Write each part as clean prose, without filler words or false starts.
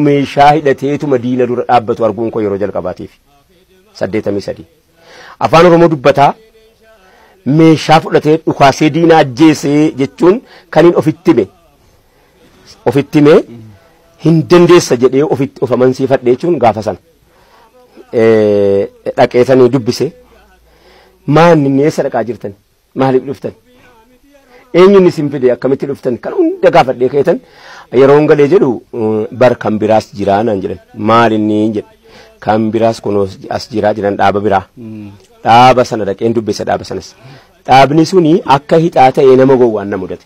meeshaa hidhateetuma diina dura dhaabbatu arguun koo yeroo jalqabaatiif 83 afaan oromoo dubbataa meeshaa fudhatee dhukaasee diina ajjeesee jechuun kaniin ofitti hime hin dandeessa jedhee ofitti of amansiifadhe jechuun gaafa sana dhaqeetanii dubbise maanni eessa dhaqaa jirtan maaliif dhuftan eenyuun isin fide akkamitti dhuftan kan hunda gaafadhee keetan yeroo galee jedhu bar kan biraas jiraa naan jedhan maalinni jedhe kan biraas kun as jiraa jiran dhaaba biraa dhaaba sana dhaqeen dubbise dhaaba sanas dhaabni suni akka hixaa ta'ee nama gowwaan na mudate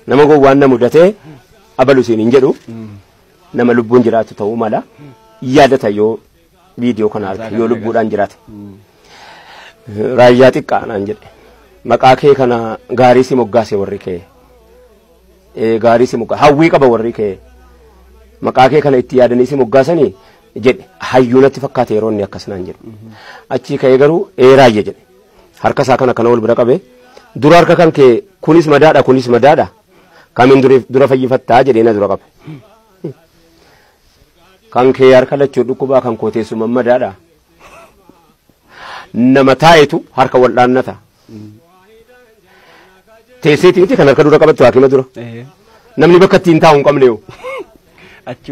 nama gowwaan na mudate abalu siin jedhu nama lubbuun jiraatu ta'uu mala yaadata yoo viidiyoo kana arge yoo lubbuudhaan jiraate raayyaa xiqqaa naan jedhe maqaa kee kana gaarii si moggaase warri kee gaarii si moggaase hawwii qaba warri kee maqaa kee kana itti yaadanii si moggaasanii jedhe hayyuu natti fakkaate yeroo inni akkas naan jedhu achii ka'ee garuu raayya jedhe harka isaa kana wal bira qabe dura harka kan kee kunis madaadha kamiin dura fayyifattaa jedhee na dura qabe kan kee harka lachuu dhukkubaa kan koo teessuma madaadha nama taayetu harka wal dhaannata teesseeti miti kan harka dura qabattu hakima dura namni bakka ittiin taa'u hin qabne yoo achi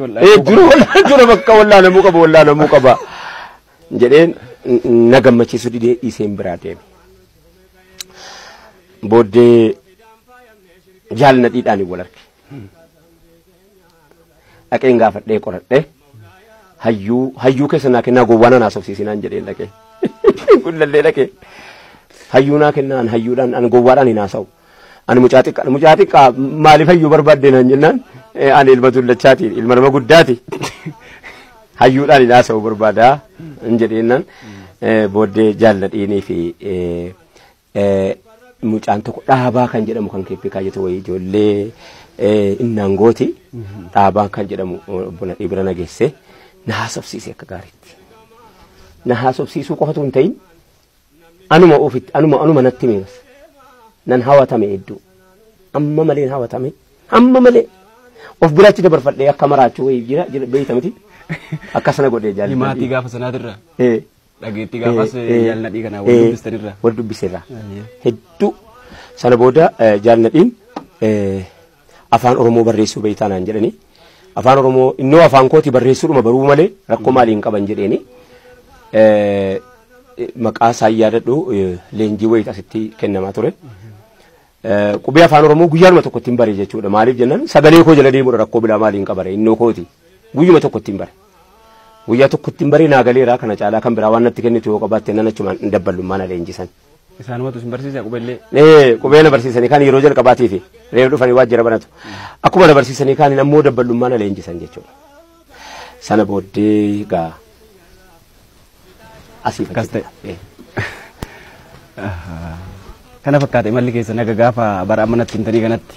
dura bakka wallaalamuu qaba jedheen na gammachiisu didee dhiiseen biraa deeme booddee jaalna dhiidhaan wal arge dhaqeen gaafadhee qoradhee hayyuu keessa naa kennaa gowwaana naa sobsiisinaan jedheen dhaqee kullallee dhaqee hayyuu naa kennaan hayyuudhaan an gowwaadhaan hin haasa'u ani mucaa xiqqaa maaliif hayyuu barbaadde naan jennaan ani ilma tullachaati ilma nama guddaati hayyuudhaan hin haasa'u barbaadaa hin jedheennan booddee jaalladhiinii fi mucaan tokko dhaabaa kan jedhamu kan keeppee kaayyato wayii ijoollee innaan gooti dhaabaa kan jedhamu buna dhibira nageesse na haasofsiise akka gaariitti na haasofsiisuu qofatu hin ta'in anuma natti miiras nan hawatame hedduu amma malee hawatame amma malee of biraatti dabarfadhee akka maraachuu wayii jira beeyta miti akkasana godhee jaalladhi maatii gaafa sanaatirra dhageetti gaafas jaalladhii kana wal dubbiseerra hedduu sana booda jaalladhiin afaan oromoo barreessuu beeytaa naan jedhanii afaan oromoo innoo afaan kooti barreessuudhuma baruu malee rakkoo maaliin qaban jedheeni maqaa isaa yaadadhu leenjii wayii asitti kennamaa ture qubee afaan oromoo guyyaanuma tokko ittiin bare jechuudha maaliif jennaan sagalee koo jala deemuudha rakkoo bilaa maaliin qabare innoo kooti guyyuma tokko ittiin bare guyyaa tokko ittiin bare naagaleeraa kana caalaa kan biraa waan natti kennitu yoo qabaatte nan achumaan hin dabballummaa na leenjisan isaanumatu isin barsiisa qubeellee qubee na barsiisanii kaan yeroo jalqabaatiif reefu dhufanii waajjira banatu akkuma na barsiisanii kaan ammoo dabballummaa na leenjisan jechuudha sana booddee gaa asiif akkas ta'e kana fakkaate malli keessa naga gaafa bara ammanatti hintanii kanatti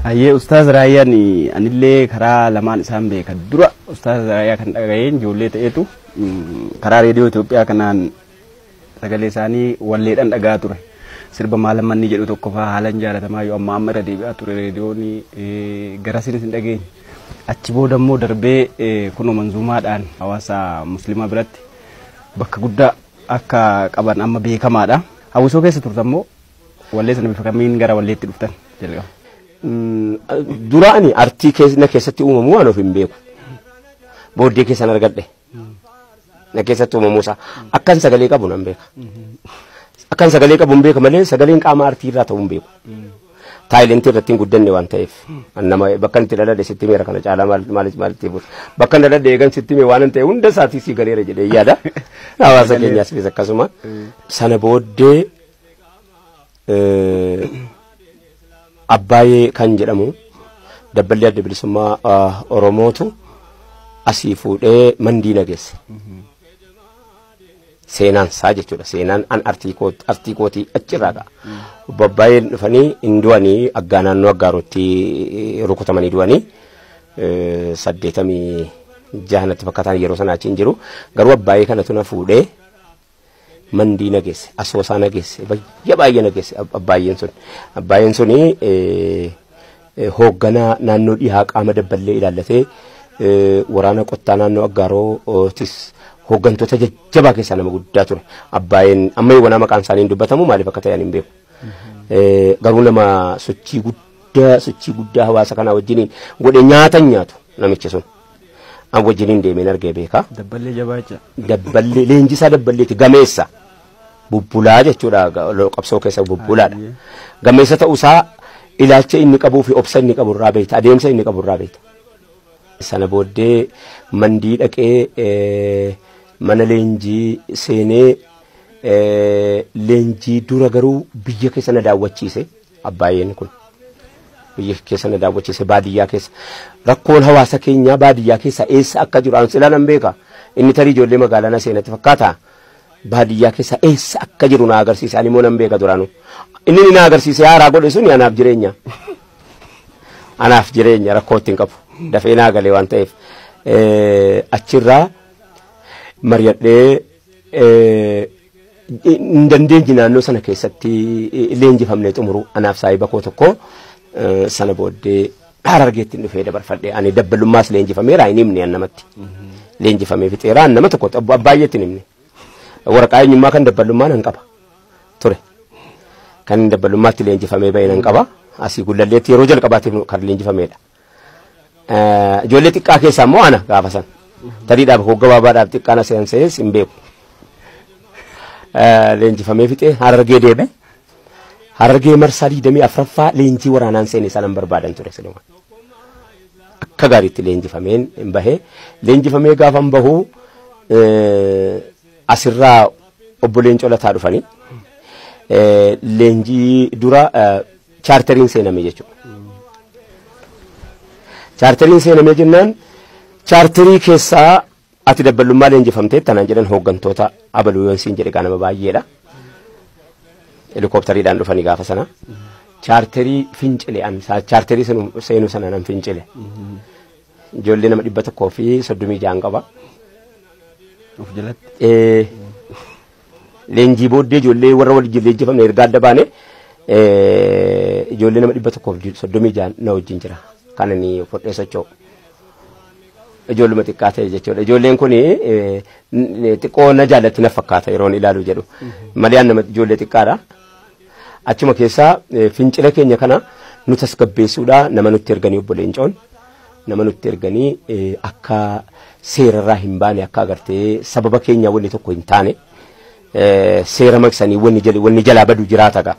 hayyee ustaaz Raayyaan anillee karaa lamaan isaan beeka dura ustaaz Raayyaa kan dhaga'een ijoollee ta'eetu karaa reediyoo Itoophiyaa kanaan sagalee isaanii walleedhaan dhagaa ture sirba maalammanni jedhu tokko faa haalan jaalatamaa yoo amma irra deebi'aa ture reediyoon garasiinis hin dhageenye achi booda immoo darbee kunoo manzuumaadhaan hawaasa muslimaa biratti bakka guddaa akka qaban amma beekamaadha hawwisoo keessa turtammoo wallee sana bifa kamiin gara walleetti dhuftan jalqaba duraani artii keessatti uumamu waan of hin beeku booddee keessan argadhe na keessatti uumamuusaa akkan sagalee qabu nan beeka akkan sagalee qabu hin beeka malee sagaleen qaama artii irraa ta'uu hin beeku taayilentii irratti hin guddanne waan ta'eef nama bakka itti dhaladhe sitti meera kana caalaa maalitti buusa bakka inni dhaladhe eegan sitti mee waan ta'e hunda isaatii si galeera jedhee yaada hawaasa keenyaas fi akkasuma sana booddee abbaayee kan jedhamu dabballee adda bilisummaa oromootu asii fuudhee mandii nageesse seenaan isaa jechuudha seenaan an artii kootii achirraa ga'a babbaayeen dhufanii hin du'anii aggaa naannoo aggaarotti rukutamanii du'anii 86 fakkaatan yeroo sana achiin jiru garuu abbaayee kanatu na fuudhee mandii nageesse, asoosaa nageesse, baay'ee nageesse abbaayeen suni hoogganaa naannoo dhihaa qaama dabballee ilaallatee waraana qottaa naannoo Aggaarootis hooggantoota jajjabaa keessaa nama guddaa ture. Abbaayeen amma yoo maqaan isaanii hin dubbatamu maaliif akka ta'an hin beeku. Garuu nama sochii guddaa hawaasa kanaa wajjin godhe nyaatu namichi sun. An wajjin deemeen argee beeka. Dabballee jabaacha. Dabballee leenjisaa dabballeeti gameessa. Bubbulaa jechuudha qabsoo keessa bubbulaadha. Gameessa ta'uusaa ilaalcha inni qabuu fi obsa inni qabu irraa beekta, adeemsa inni qabu irraa beekta. Sana booddee mandii dhaqee mana leenjii seenee leenjii dura garuu biyya keessa na daawwachiise abbaayeen kun. Biyya keessa na daawwachiise baadiyyaa keessa. Rakkoon hawaasa keenyaa baadiyyaa keessa eessa akka jiru an silaa nan beeka. Inni tarii ijoollee magaalaa na seenatti fakkaata. Baadiyyaa keessa eessa akka jiru na agarsiise ani immoo nan beeka duraanu. Inni na agarsiise haaraa godhe sun anaaf jireenya. Anaaf jireenya rakkoo ittiin qabu. Dafee naa galee waan ta'eef achirraa mari'adhee hin dandeenye naannoo sana keessatti leenjifamnee xumuru anaaf saayiba koo tokko sana booddee Harargeetti dhufee dabarfadhee ani dabbalummaas leenjifameera hin himne namatti. Leenjifamee fixeera nama tokko baay'eetti hin himne. Waraqaa eenyummaa kan dabbalummaan hin qaba ture. Kan dabbalummaatti leenjifamee bahe hin qaba. Asii gullalleetti yeroo jalqabaatiif kan leenjifameedha. Ijoollee xiqqaa keessaa immoo ana gaafa san. Tariidhaaf hoggabaabaadhaaf xiqqaana seensees hin beeku. Leenjifamee fixee Harargee deeme. Harargee marsaa 24ffaa leenjii waraanaan seenee sanan barbaadan ture siluma. Akka gaariitti leenjifameen hin bahee. Leenjifamee gaafa hin bahu asirraa obbo Leencoo Lataa dhufanii leenjii dura chaarteriin seename jechuudha. Chaarteriin seename jennaan chaarterii keessaa ati dabbalummaa leenjifamtee tanaan jedhan hooggantoota abaluu yoon siin jedhe nama baay'eedha. Helikooftariidhaan dhufanii gaafa sana. Chaarterii fincile'an chaarterii seenuu sana nan fincile. Ijoollee nama 136 qaba. Of jalatti. Leenjii booddee ijoollee warra waliin leenjifamne erga adda baane ijoollee nama 136 na wajjin jira. Kan inni fudhee socho'u. Ijoolluma xiqqaa ta'e jechuudha. Ijoolleen kun xiqqoo na jaallatti na fakkaata yeroon ilaalu jedhu. Malee nama ijoollee xiqqaadha. Achuma keessaa fincila keenya kana nu tasgabbeessuudha nama nutti erganii obbo Leencoon. Nama nutti erganii akka seerarraa hin baane akka agartee sababa keenya wanni tokko hin taane seera maksanii wanni jalaa badu jiraata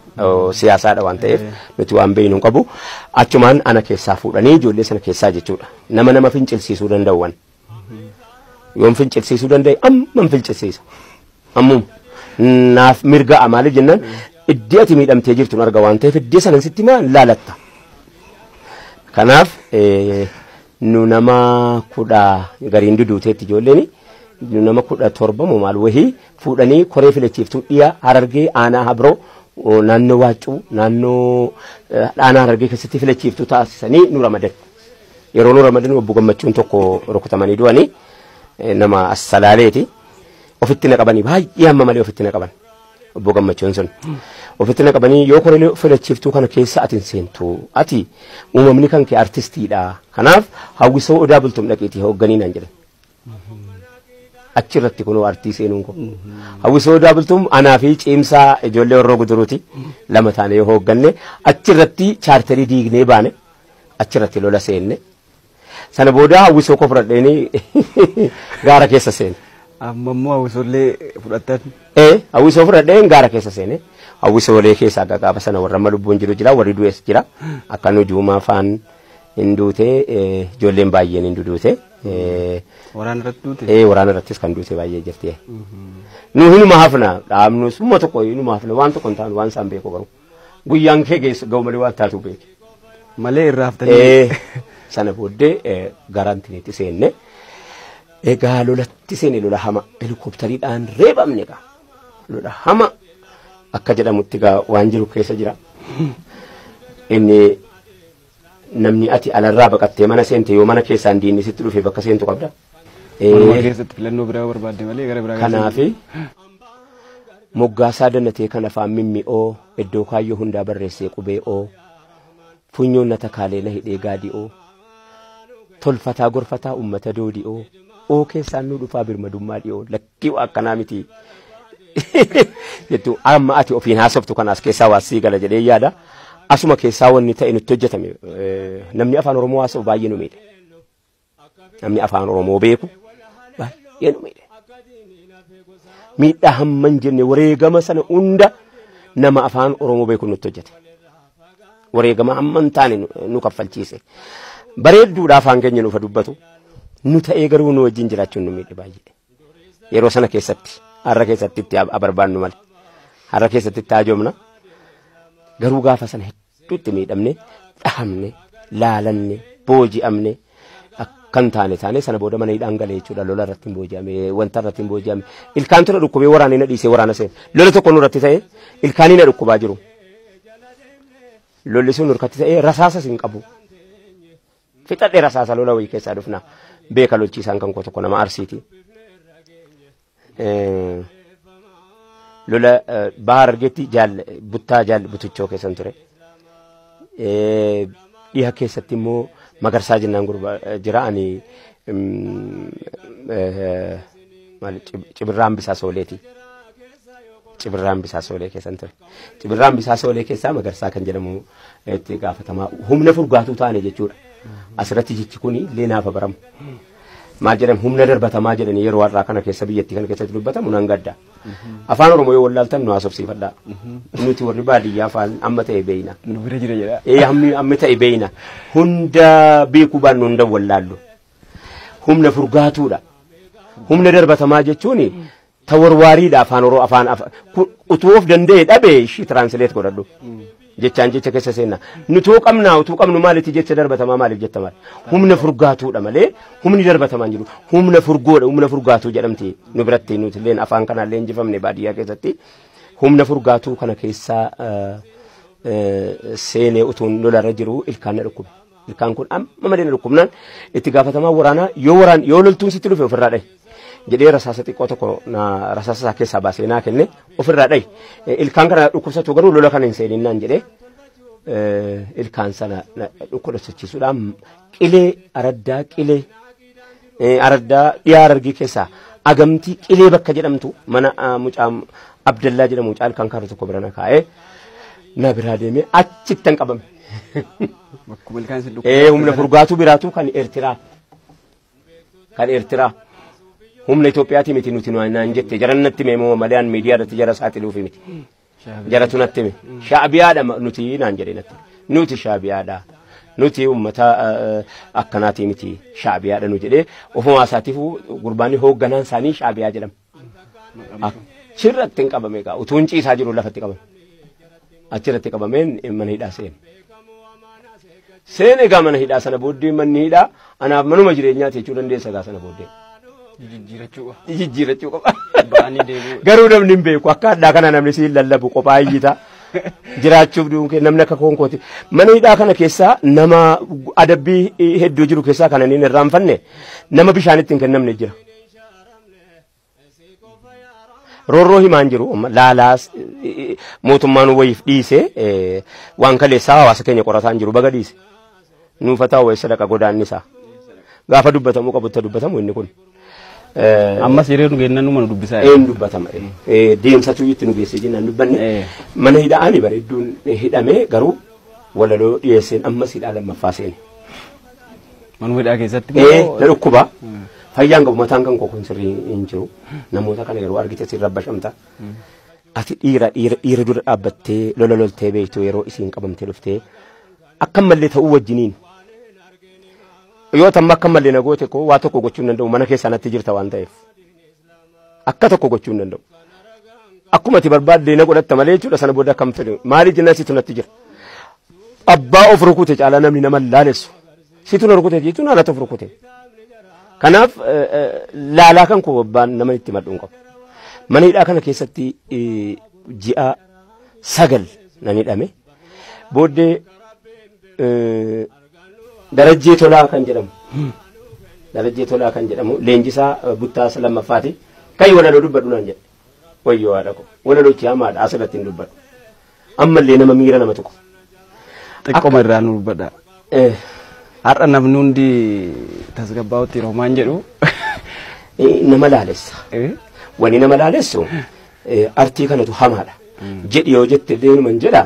siyaasaadha waan ta'eef nuti waan beeynu hin qabu. Achumaan ana keessaa fuudhanii ijoollee sana keessaa jechuudha. Nama fincilsiisuu danda'uwan. Yoon fincilsiisuu danda'e amma fincilsiisa. Ammum naaf mirga maaliif jennaan iddii ati miidhamtee jirtu arga waan ta'eef iddii sanan sitti maal laalatta. Kanaaf nu nama 10 gariin duduuteetti ijoolleen nu nama 17 moo maal wahii fuudhanii koree filachiiftuu dhiyaa Harargee aanaa Habroo naannoo Waaccuu naannoo aanaa Harargee keessatti filachiiftuu taasisanii nu ramadan. Yeroo nu ramadan obbo Gammachuun tokko rukutamanii du'anii nama Assalaaleeti ofitti naqabanii baay'ee amma malee ofitti naqaban. Obbo Gammachuun sun ofitti naqabanii yoo koree filachiiftuu kana keessa atin seentu ati uumamni kan kee artistiidha. Kanaaf hawwisoo odaa bultum dhaqiitii hoogganii naan jedhan. Achirratti kunoo artii seenuun kun. Hawwisoo odaa bultum anaa fi ciimsaa ijoollee warroo guduruuti lama taane yoo hoogganne achirratti chaarterii diignee baane achirratti lola seenne. Sana booda hawwisoo koo fudhadheenii gaara keessa seene. Amma immoo hawwisoollee fudhatan. Hawwisoo fudhadheen gaara keessa seene. Hawwisoolee keessaa gaafa sana warra amma lubbuun jiru jira warri du'es jira. Akka nu juumaa faan hin duute ijoolleen baay'een hin duute. Waraana irratti duute? Waraana irrattis kan duute baay'ee jirti. Nu hinuma hafna dhaabnu summa tokko hinuma hafna waan tokko hin taanu waan isaan beeku garuu. Guyyaan kee geessu ga'u malee waan taatu beeku. Malee irraa haftanii. Sana booddee garantiinitti seenne. Egaa lolatti seene lola hama helikooftariidhaan reebamne egaa lola hama akka jedhamutti egaa waan jiru keessa jira. Inni namni ati alarraa baqattee mana seente yoo mana keessaan diinni sitti dhufe bakka seentu qabda. Mana keessatti filannoo biraa barbaadde malee gara biraa. Kanaafi moggaasaa dannatee kan afaan mimmi'oo iddoo kaayyoo hundaa barreessee qubee'oo funyoon na takaalee na hidhee gaadi'oo tolfataa gorfataa ummata doodi'oo oo keessaan nu dhufaa birmadummaa dhi'oo lakkii akkanaa miti jettu amma ati ofiin haasoftu kanaas keessaa waasii gala jedhee yaada asuma keessaa wanni ta'e nutti hojjetame namni afaan oromoo haasawu baay'ee nu miidhe namni afaan oromoo beeku baay'ee nu miidhe miidhaa hamman jenne wareegama sana hunda nama afaan oromoo beeku nutti hojjete wareegama hamman taane nu kaffalchiise bareedduudha afaan keenya nuuf dubbatu nu ta'ee garuu nu wajjin jiraachuun nu miidhe baay'ee yeroo sana keessatti har'a keessatti itti abarbaannu malee har'a keessatti itti hajoomna garuu gaafa sana hedduutti miidhamne dhahamne laalanne booji'amne akkan taane sana booda mana hidhaan galee jechuudha lola irratti hin booji'ame wanta irratti hin booji'ame ilkaan tura dhukkubee waraana na dhiisee waraana seen lola tokko nurratti ta'e ilkaanii na dhukkubaa jiru lolli sun nurkatti ta'e rasaasas hin qabu fixadhe rasaasa lola wayii keessaa dhufna beeka lolchiisaan kan koo tokko nama arsiiti lola bahar argetti buttaa butuchoo keessan ture dhiha keessatti immoo magarsaa jennaan gurba jira ani cibirraan bisaa sooleeti cibirraan bisaa soolee keessan ture cibirraan bisaa soolee keessaa magarsaa kan jedhamu itti gaafatamaa humna furgaatuu taane jechuudha asirratti jechi kuni leenaafa baramu maal jedhamu humna darbatamaa jedhanii yeroo har'aa kana keessa biyyattii kana keessatti dubbatamu nan gadda afaan oromoo yoo wallaaltan nu haasofsiifadha nuti warri baadiyyaa afaan amma ta'e beeyna nu bira jira jedha amma ta'e beeyna hunda beekuu baannu hunda wallaallu humna furgaatuudha humna darbatamaa jechuun tawarwaariidha afaan oromoo afaan utuu of danda'e dhabe ishii translate godhadhu jechaan jecha keessa seenna nutuu qabnaa utuu qabnu maalitti jecha darbatamaa maaliif jetta maal humna furgaatuudha malee humni darbatamaan jiru humna furgoodha humna furgaatuu jedhamti nu biratti nuti illeen afaan kanaan leenjifamne baadiyyaa keessatti humna furgaatuu kana keessaa seenee utuun lolarra jiru ilkaan na dhukkube ilkaan kun amma malee na dhukkubnaan itti gaafatamaa waraanaa yoo loltuun sitti dhufe ofirraa dhaye jedhee rasaasa xiqqoo tokko rasaasa isaa keessaa baasee naa kenne ofirraa dhaye ilkaan kana dhukkubsatu garuu lola kana hin seeninnaan jedhee ilkaan sana dhukkubsachiisuudhaan qilee araddaa dhiyaa argii keessaa agamtii qilee bakka jedhamtu mana mucaa Abdallaa jedhamu mucaa ilkaan kaarra tokko bira na kaa'ee na biraa deemee achittan qabame. Humna furgaatuu biraatu kan Eertiraa humna Itoophiyaati miti nuti naan jette jarannatti meemoo malee miidiyaa irratti jara saaxiluufi miti jaratu natti me shaabiyaadha nuti naan jedhe natti nuti shaabiyaadha nuti ummata akkanaati miti shaabiyaadha nu jedhee ofuma isaatiif gurbaanni hoogganaan isaanii shaabiyaa jedhama achirratti hin qabame egaa utuun ciisaa jiru lafatti qabame achirratti qabameen mana hidhaa seene egaa mana hidhaa sana booddee manni hidhaa anaaf manuma jireenyaati jechuu dandeessa egaa sana booddee jijjiirachuu qaba garuu namni hin beeku akka addaa kana namni siin lallabu qophaa iyyita jiraachuuf duunkee namni akka koonkooti mana hidhaa kana keessaa nama adabbii hedduu jiru keessaa kana niin irraanfanne nama bishaanitti hin kennamne jira roorroo himaan jiru laalaas mootummaan wayiif dhiise waan kaleessaa hawaasa keenya qorataan jiru baga dhiise nuufataa wayii sadaqa godaannisaa gaafa dubbatamuu qabutti dubbatamu inni kun ammas yeroo nu geennan nu dubbisaa dubbatama deemsatu itti nu geessee jennaan dubbanne mana hidhaani bareedduun hidhamee garuu walaloo dhiyeesseen ammas hidhaa lammaffaa seene manuma hidhaa keessatti na dhukkuba fayyaan qabu mataan kan kokon sirrii hin jiru namoota kana yeroo argite sirra bashamta ati dhiira dura dhaabbattee lola loltee beektu yeroo isiin qabamtee dhuftee akkam mallee ta'uu wajjiniin yoo tamma akkam mallee na goote ko waa tokko gochuu hin danda'u mana keessaa natti jirta waan ta'eef akka tokko gochuu hin danda'u akkuma ati barbaadde na godhatta malee jechuudha sana booda akkam fedhu maaliif jennaan situ natti jira abbaa of rukute caalaa namni nama laalessu situ na rukute jechuun haala of rukute kanaaf laalaa kan koo abbaan nama itti madhuun qabu mana hidhaa kana keessatti ji'a 9 nan hidhame booddee darajjee tolaa kan jedhamu leenjisaa buttaa lammaffaati kai walaloo dubbadhu naan jedhe wayyoo haadha ko wala lochi hamaadha asirratti hin dubbadhu ammallee nama miira nama tokko xiqqoma irraa nu dubbadha har'a namni hundi tasgabbaa'utti roomaan jedhu nama laalessa wani nama laalessu artii kanatu hamaadha jedhi yoo jette deemuman jedha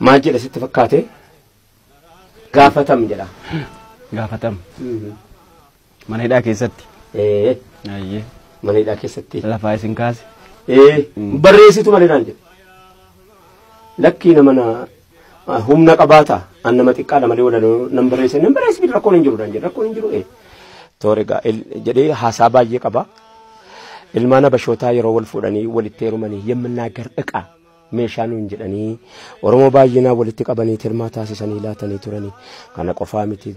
maal jedha sitti fakkaate gaafatam jedha gaafatam mana hidhaa keessatti ayyee mana hidhaa keessatti lafaa isin kaase barreessitu malee naan jedhe lakkii nama humna qabaata an nama xiqqaadha malee wala nan barreesse rakkoon hin jiru naan jedhe rakkoon hin jiru toorega jedhee haasaa baay'ee qaba ilmaan abashootaa yeroo wal fuudhanii walitti heerumanii yemmannaagar dhiqaa meeshaa nuun jedhanii oromoo baay'inaa walitti qabanii tirmaa taasisanii laatanii turanii kana qofaa miti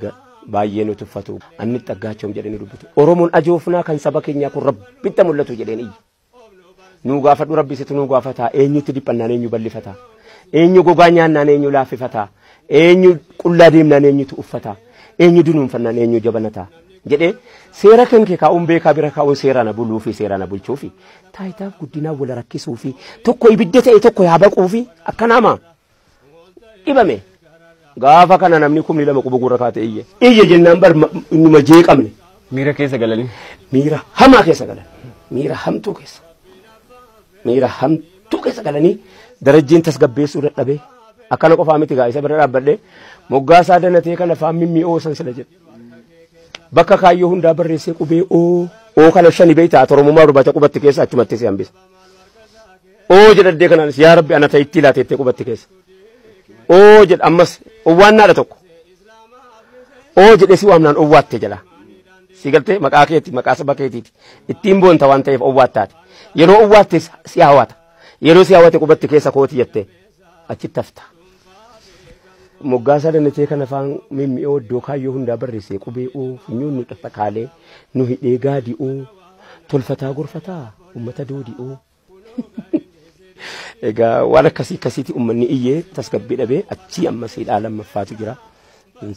baay'ee nu tuffatu anni xaggaachoom jedhanii dubbatu oromoon ajoofnaa kan saba keenyaa kun rabbitti mul'atu jedheen iyyi nuu gaafadhu rabbisitu nuu gaafataa eenyutti dhiphannaan eenyu ballifataa eenyu gogaa nyaannaan eenyu laaffifataa eenyu qullaa deemnaan eenyutu uffataa eenyu dunuunfannaan eenyu jabanataa jedhee seera kan kee kaa'uun beekaa bira kaa'uun seera na buluu fi seera na bulchuu fi taayitaa guddinaa wal rakkisuu fi tokko ibidda ta'e tokko yaa baquu fi akka nama dhibame gaafa kana namni kumni lama quba gurra kaate iyye jennaan bar innuma jeeqamne miira keessa galanii miira hamaa keessa galan miira hamtuu keessa galanii darajjiin tasgabbeessuu dadhabee akkana qofaa miti gaa isa bira dhaabbadhee moggaasaa danatee kana faan mimmi'oo san sila jedhe bakka kaayyoo hundaa barreessee qubee oo kana shani beyta toromummaa dubbate qubatti keessa achumatti si hambisa jedhadhee kanaanis yaa rabbi ana ta'itti laateettee qubatti keessa jedha ammas owwaannaadha tokko jedhee si waamnaan owwaatte jala si galtee maqaa keeti maqaa saba keetiiti ittiin boonta waan ta'eef owwaattaati yeroo owwaatte si hawwata yeroo si hawwate qubatti keessa kooti jettee achitti hafta moggaasaa danatee kana faan mimmi'oo iddoo kaayyoo hundaa barreessee qubee funyuun nu xaxxaqaalee nu hidhee gaadi'oo tolfataa gorfataa ummata doodi'oo egaa waan akkasiiti ummanni iyyee tasgabbii dhabee achii ammas hidhaa lammaffaatu jira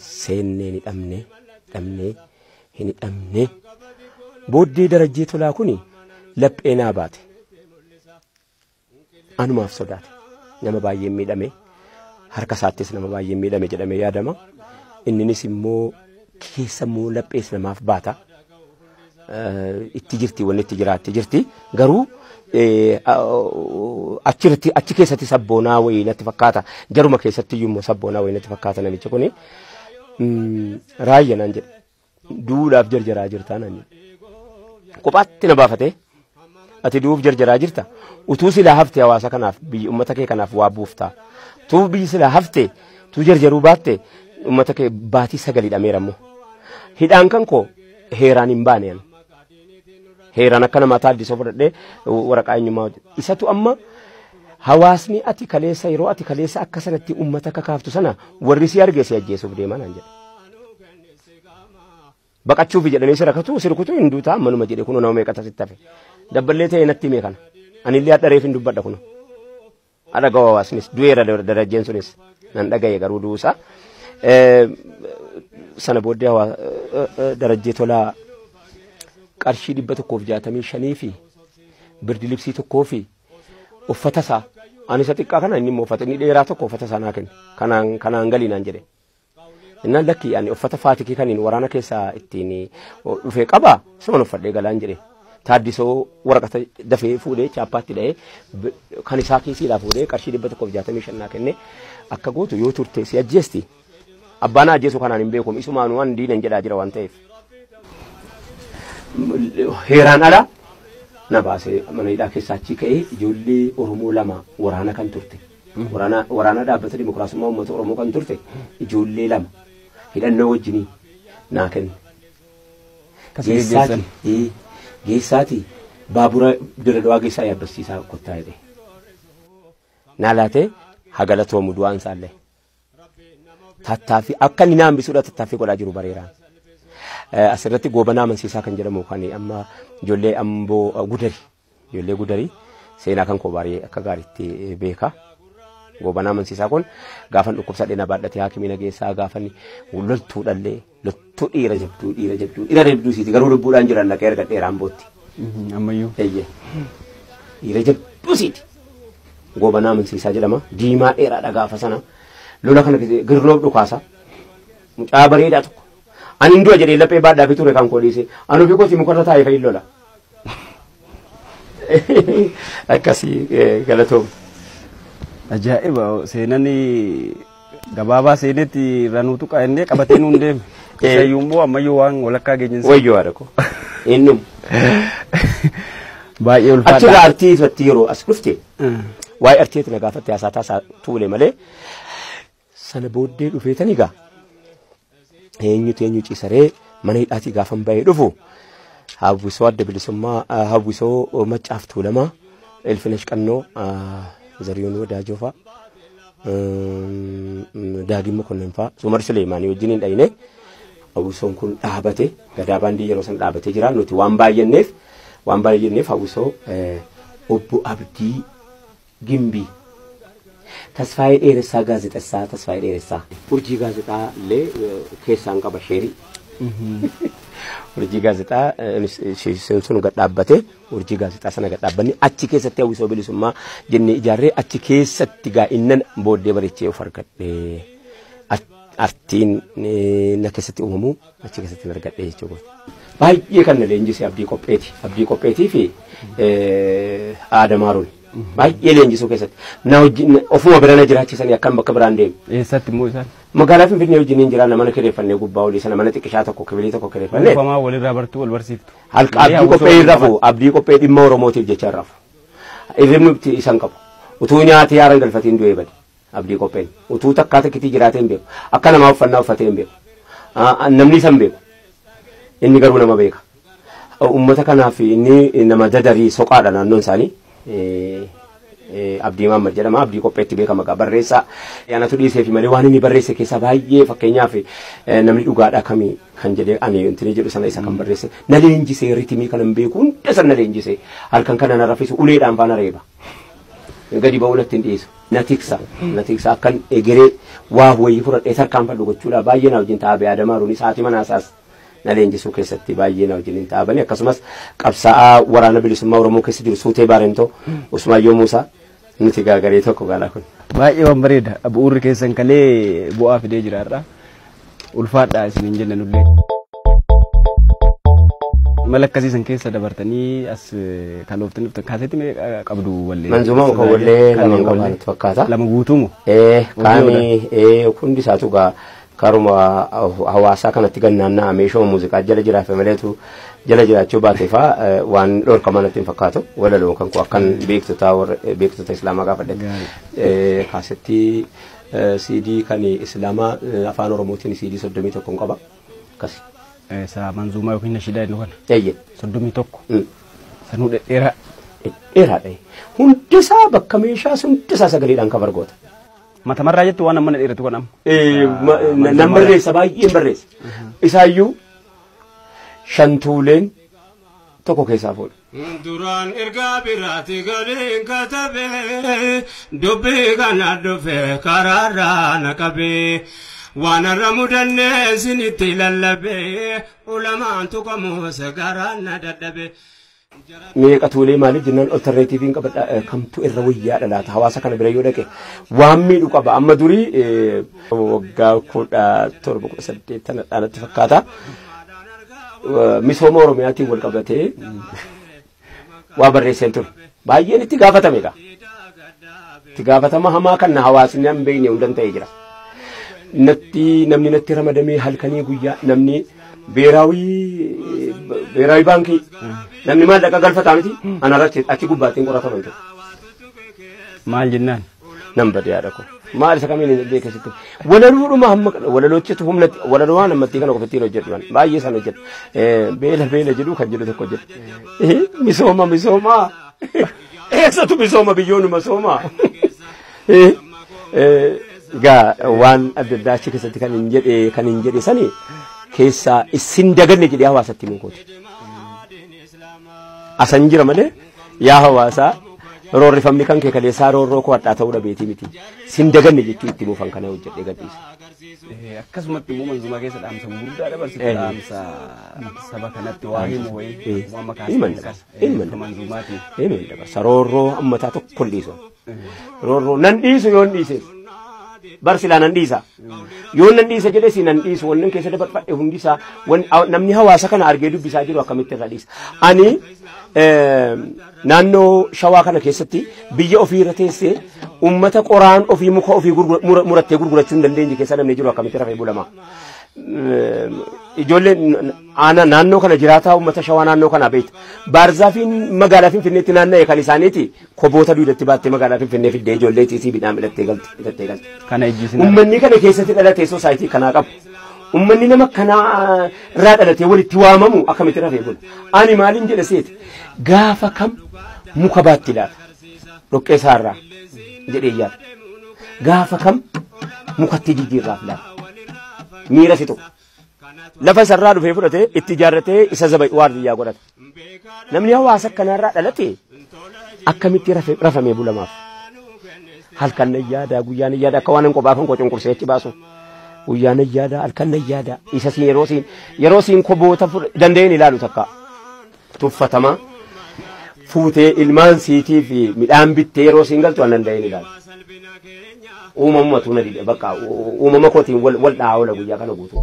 seennee ni dhabnee hin hidhamne booddee darajjee tolaa kuni laphee naa baate anumaaf sodaate nama baay'ee miidhame harka isaattis nama baay'ee miidhame jedhamee yaadama inninis immoo keessa immoo laphees namaaf baata itti jirti wanni itti jiraatti jirti garuu achi keessatti sabboonaa wayii natti fakkaata jaruma keessatti iyyuu immoo sabboonaa wayii natti fakkaata namichi kuni raayyaa naan jedhe duudhaaf jarjaraa jirtaa naan jedhe kophaatti na baafatee ati duuf jarjaraa jirta utuu silaa haftee hawaasa kanaaf biyya ummata kee kanaaf waa buuftaa tu biyyi silaa haftee tu jarjaruu baatte ummata kee baatii sagalii dhameerammoo hidhaan kan koo heeraan hin baaneen heeraan akka namaa taaddisoo fudhadhee waraqaa eenyummaa isatu amma hawaasni ati kaleessa yeroo ati kaleessa akka sanatti ummata akka kaaftu sana warri si argee si ajjeesuuf deeman an jedhe baqachuuf jedhanii sirkutu hinduutaa manuma jedhe kuno nama meeqata sitti hafe dabballee ta'e natti mee kana anillee hadhareef hin dubbadha kuno adhagaa hawaasnis du'eera darajjeen sunis nan dhagaye garuu duusa sana booddee darajjee tolaa qarshii 165 fi birdi libsii tokkoo fi uffata isaa ani isa xiqqaa kana inni uffata inni dheeraa tokko uffata isaa naa kenne kanaan galii naan jedhe innaan lakki ani uffata faatikii kaniin waraana keessaa ittiin dhufee qaba suman uffadhee galaan jedhe taaddisoo waraqata dafee fuudhee chaappaatti dha'ee kan isaa kiisiidhaa fuudhee qarshii 165 naa kenne akka gootu yoo turte si ajjeesti abbaan ajjeesu kanaan hin beekum isumaan waan diinan jedhaa jira waan ta'eef heeraan ala na baasee mana hidhaa keessaa achi ka'ee ijoollee Oromoo 2 waraana kan turte waraana dhaabbata dimokiraasummaa uummata Oromoo kan turte ijoollee 2 hidhannoo wajjinii naa kenne geessaati baabura Dirredawaa geessaa yaabbasiisaa kottaa jedhe naa laatee hagalatoomu du'aan isaallee tattaaffii akka inni naan bisuudha tattaaffii godhaa jiru bareeraan asirratti goobanaa amansiisaa kan jedhamu kan amma ijoollee amboo gudarii seenaa kan koo baay'ee akka gaariitti beeka goobanaa amansiisaa kun gaafan dhukkubsadhee na baadhatee haakimii nageessaa gaafan loltuu dhallee loltuu dhiira jabduu siiti garuu lubbuudhaan jiran dhaqee erga dheeraan bootti Ammayyuu. Eeyyee. Dhiira jabduusiiti. Gobanaa amansiisaa jedhama. Diimaa dheeraadha gaafa sana. Lola kana girnoof dhukaasa. Mucaa bareedaa tokko. Ani hin du'a jedhee laphee baadhaa fi ture kan kooliise. Anu fi kooti mukarra taa'ee fa'i lola. Akkasii galatoom. Ajaa'iba seenaan gabaabaa seenetti ranuutu qaa'ennee qabatee nuun deeme. Isayyuu immoo ammayyuu waan walakkaa geenyinsa. Wayyoo haadha ko. Innum. Baay'ee ulfaadha. Achirraa artii irratti yeroo as dhufte. Waa'ee artiitti na gaafatte haasaa taasaa tuule malee sana booddee dhufeetani gaa. Eenyu ciisaree mana hidhaatii gaafan bahee dhufu. Hawwisoo adda bilisummaa hawwisoo maccaaf tuulamaa Elfinesh Qannoo Zariyoon Wadaajoo fa'a Daagimmoo Konnan fa'a Sumar Suleemaanii wajjin hin dhayine hawwisoon kun dhaabate gadaa baandii yeroo san dhaabatee jira nuti waan baay'anneef hawwisoo obbo Abdii Gimbii Tasfaayee Dheeressaa gaazexessaa Tasfaayee Dheeressaa urjii gaazexaa illee keessaan qaba sheerii. Urjii gaazexaa sun gad dhaabbate urjii gaazexaa sana gad dhaabbanni achi keessatti hawwisoo bilisummaa jennee ijaarree achi keessatti gaa innan booddee bareechee of argadhe artiin na keessatti uumamu achi keessatti argadhe jechuudha. Baay'ee kan na leenjise abdii qopheetii fi aadamaaruun. Baay'ee leenjisuu keessatti na wajjin ofuma bira na jiraachisanii akkam bakka biraan deemu. Eessatti immoo isaan? Magaalaa Finfinnee wajjin hin jiraanna mana kireeffannee gubbaa olii sana mana xiqqishaa tokko kibilii tokko kireeffannee. Uufamaa walirraa bartuu wal barsiiftu. Abdii qophee hin rafu abdii qophee dhimma Oromootiif jecha hin rafu. Irrimni isan qabu. Utuu nyaatee haaraan galfatiin du'ee bade abdii qopheen. Utuu takkaa takkitii jiraatee hin beeku. Akka namaa uffannaa uffatee hin beeku. Namni isa hin beeku. Inni garuu nama beeka. Uummata kanaaf inni nama dadarii soqaadha naannoon isaanii. Abdii Maamad jedhama abdii qopheetti beekama maqaa barreessaa yaanatu dhiisee fi malee waan inni barreesse keessaa baay'ee fakkeenyaaf namni dhugaadhaa kamii kan jedhee ani intini jedhu sana isa kan barreesse na leenjisee ritimii kan hin beeku hunda sana na leenjisee halkan kana na raffisu uleedhaan faana reeba gadi ba'uu natti hin dhiisu na tiksa akkan egeree waa wayii fudhadhee tarkaanfadhu gochuudha baay'ee na wajjin taa'aa Aadamaaruun isaatii manaasaas na leenjisuu keessatti baay'ee na wajjin hin taa'abani akkasumas qabsaa'aa waraana bilisummaa Oromoo keessa jiru Suutee Baarentoo Usmaayyoo Muusaa nuti gaagaree tokko gaala kun. Baay'ee waan bareeda bu'uurri keessan kalee bu'aa fidee jiraarra ulfaadhaa isin hin jenne nullee. Mala akkasiisan keessa dabartanii as kalooftanii dhuftan kaasetti qabdu wallee. Manzumaa kan wallee lama qabaatu fakkaata. Lama guutuumu. Kaanii hundi isaatu gaa karuma hawaasaa kanatti gannaannaa meeshoo muuziqaa jala jiraafe maleetu jala jiraachuu baateefa waan dhorkamaa natti hin fakkaatu walaloo kan ku akkan beektota islaamaa gaafadhe kaasetti CD kan islaamaa afaan oromootiin CD 31 qaba akkasi. Sa manzumaa yookiin nashidaa inni kana. Eeyyee. 31. Sanuu dheeraa. Dheeraadha. Hundisaa bakka meeshaa hundisaa sagaleedhaan kan bargoota. Mata marraa jettu waan amma na dheeratu kan amma. Nan barreessa baay'een barreessa. Isaayyuu shantuuleen tokko keessaa fuudha. Duraan ergaa biraati galiin katabee dubbii kana dhufee karaarraa na qabee waan irra mudannee sinitti lallabee ulamaan tuqamoo sagaraan na dadhabee. Meeqa tuulee maaliif jennaan alternaatiiviin qabadha kamtu irra wayyaadha laata hawaasa kana bira yoo dhaqe waan miidhu qaba amma durii waggaa 17 dhaanatti fakkaata. Misooma Oromiyaatiin wal qabatee waa barreesseen ture baay'een itti gaafatame egaa itti gaafatama hamaa kan hawaasni hin beekne hundan ta'ee jira namni natti ramadamee halkanii guyyaa namni beeraawi baankii namni maallaqa galfataa miti anarratti achi gubbaattiin qorataman ture. Maal jennaan? Nam badee yaada ko maal isa kamiin illee keessatti walaluudhuma hamma walaloochitu humnatti walaloo waan ammattii kana qofittiin hojjedhu baay'ee san hojjedhu beela jedhu kan jedhu tokko hojjedhu misooma eessatu misooma biyyoonuma sooma gaa waan adda addaa achi keessatti kan hin jedhe sani keessaa isin daganne jedhee hawaasatti himuun kooti asan jira malee yaa hawaasaa roorri famni kan kee kaleessaa roorroo koo hadhaa ta'uu dhabeetii miti sin daganne jechuu itti muufan kana hojjedhee gadhiisa. Akkasumatti immoo manzumaa keessa dhaamsa guddaa dabarsite dhaamsa saba kanatti waa himu wayii waan makaasa manzumaatiin. Himan dabarsa roorroo ammataa tokko hin dhiisu. Roorroo nan dhiisu yoo hin dhiise barsilaa nan dhiisa. Yoo nan dhiisa jedhee si nan dhiisu wannan keessa dabarfadhe hundisaa namni hawaasa kana argee dubbisaa jiru akkamitti irra dhiisa. Ani naannoo shawaa kana keessatti biyya ofii irra teessee ummata qoraan ofii muka ofii murattee gurgurachuu hin dandeenye keessa namni jiru akkamitti rafee bulama. Ijoolleen naannoo kana jiraataa ummata shawaa naannoo kana beekta. Baarzaafiin magaalaa Finfinneetti naanna'e kan isaaniiti koboota duudatti baattee magaalaa Finfinnee fiddee ijoollee tiisii midhaan hidhattee galti. Kana ejjisin. Uummanni kana keessatti dhalatee soosaayitii kanaa qabu. Uummanni nama kanaa irraa dhalatee walitti waamamu akkamitti rafee bula. Ani maaliin jedha seeti gaafa kam muka baatti laata dhoqqee isaarraa jedhee yaada. Gaafa kam mukatti jijjiirraaf laata. Miira si tokko. Lafa isarraa dhufee fudhatee itti ijaarratee isa zabai waardiyyaa godhata. Namni hawaasa kanarraa dhalate akkamitti rafamee bulamaaf. Halkan nan yaada guyyaan nan yaada akka waan kophaa kan cunqursee achi baasu. Guyyaan nan yaada halkan nan yaada isa siin yeroo siin koboota danda'een ilaalu takka tuffatama. Fuutee ilmaan siitii fi midhaan bittee yeroo siin galtu waan danda'een ilaalu. Uumamumatu na dide bakka uumama kootiin wal dhaawala guyyaa kana guutuu.